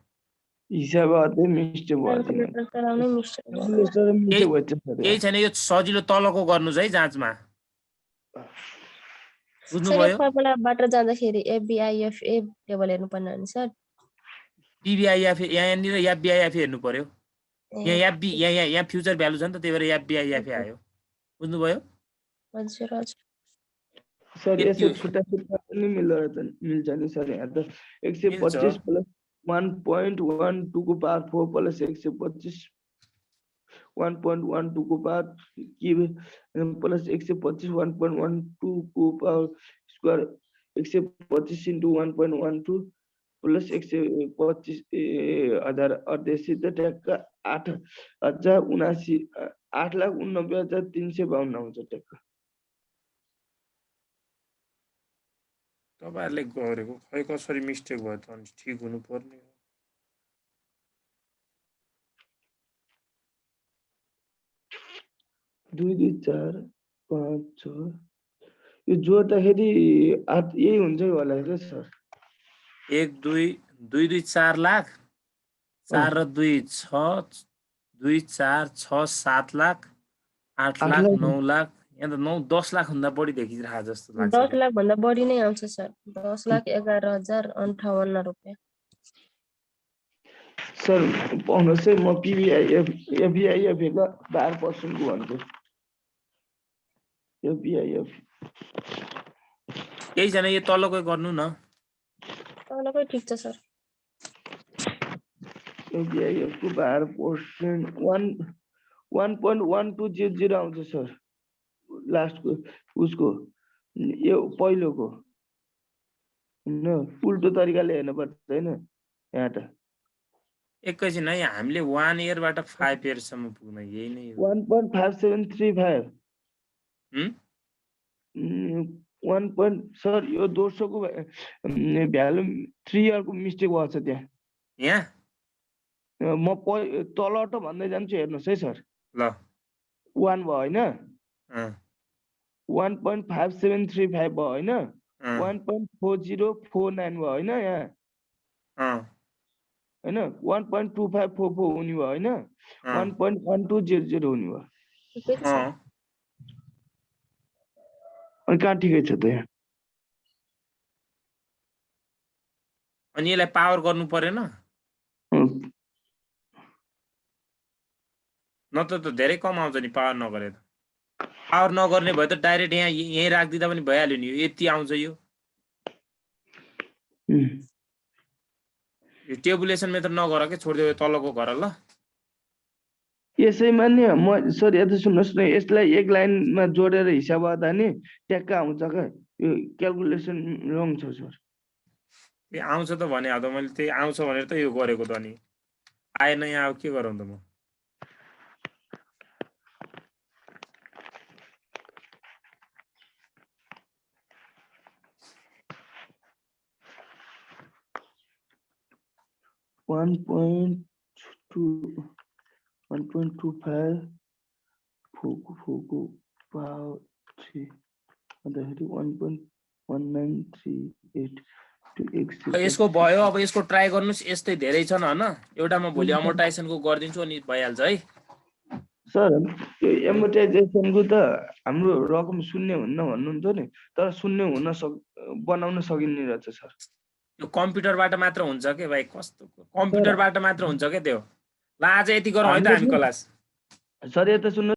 हिसाब अझै मिस्टेक भयो क्याल्कुलेटर चलाउनै मिस्टेक भयो। क्याल्कुलेटर मिस्टेक भयो सर केही छैन यो सजिलो तलको गर्नुस् है जाँचमा सर बुझ्नुभयो यो फर्मुलाबाट जाँदाखेरि एफबिआइएफए टेबल हेर्नुपर्ने हो नि सर। पिबिआइएफ यहाँनिर एफबिआइएफ हेर्नु पर्यो यहाँ एफबी यहाँ फ्युचर भ्यालु छ नि त त्यही भएर एफबिआइएफ आयो बुझ्नुभयो हजुर हजुर। सर यति यसो हो। छुट्टा छुट्टा पनि मिल्छ नि सर यहाँ त 125 प्लस 1.12 को पावर 4 प्लस 125 1.12 को पावर प्लस 125 1.12 को पावर स्क्वायर 125 into 1.12 प्लस 125,088 त ट्याक्क 8,89,352 आउँछ ट्याक्क। तपाईहरुले गरेको खै कसरी मिस्टेक भयो त अनि ठीक हुनु पर्ने हो 2 2 4 5 6 यो जोड्दाखेरि यही हुन्छ होला के सर 1 2 2 2 4 लाख 4 र 2 6 2 4 6 7 लाख 8 लाख 9 लाख यहाँ त 9 10 लाख भन्दा बढी देखिरहेको जस्तो लाग्छ 10 लाख भन्दा बढी नै आउँछ सर 10,11,058 रुपैयाँ। सर पाउनुहोस् है म एफबिआइएफ को 12% को भन्छु एफबिआइएफ केही छैन यो तलकै गर्नु न तलकै ठिक छ सर। एफबिआइएफ को 12% 1.1200 आउँछ सर लास्टको उसको यो पहिलोको हैन उल्टो तरिकाले हेर्नुपर्छ हैन यहाँ त एकैछिन है हामीले 1 इयरबाट 5 इयरसम्म पुग्न यही नै हो 1.5735 सर यो दोस्रोको भ्यालु 3 इयरको मिस्टेक भएको छ त्यहाँ यहाँ म तलट भन्दै जान्छु हेर्नुहोस् है सर ल 1 भयो हैन 1.5735 भयो हैन 1.4049 भयो हैन यहाँ हैन 1.2544 हुने भयो हैन 1.1200 हुने भयो ठिकै छ सर। अनि कहाँ ठिकै छ त यहाँ अनि यसलाई पावर गर्नु परेन नत्र त धेरै कम आउँछ नि पावर नगरे त पावर नगर्ने भए त डाइरेक्ट यही राखिदिँदा पनि भइहाल्यो नि यति आउँछ यो टेबुलेसन मेथड नगर के छोडिदेऊ तलको गर ल यसैमा नि म सर यता सुन्नुहोस् न यसलाई एक लाइनमा जोडेर हिसाब गर्दा नि ट्याक्क आउँछ क्या यो क्याल्कुलेसन रङ छ सर ए आउँछ त भने अब मैले त्यही आउँछ भनेर त यो गरेको त अनि आएन यहाँ अब के गरौँ त म One point two five fogo power 3 अन्तखेरि 1.1938 to x यसको भयो अब यसको ट्राई गर्नुस् यस्तै धेरै छन् हैन एउटा म भोलि अमोर्टाइजेसनको गर्दिन्छु अनि भइहाल्छ है सर यो एमोर्टाइजेसनको त हाम्रो रकम शून्य हुन्न भन्नुहुन्छ नि तर शून्य हुन बनाउन सकिने रहेछ सर यो कम्प्युटरबाट मात्र हुन्छ के भाइ कस्तो कम्प्युटरबाट मात्र हुन्छ के त्यो ल आज यति गरौँ है त हामी क्लास सर यता सुन्नु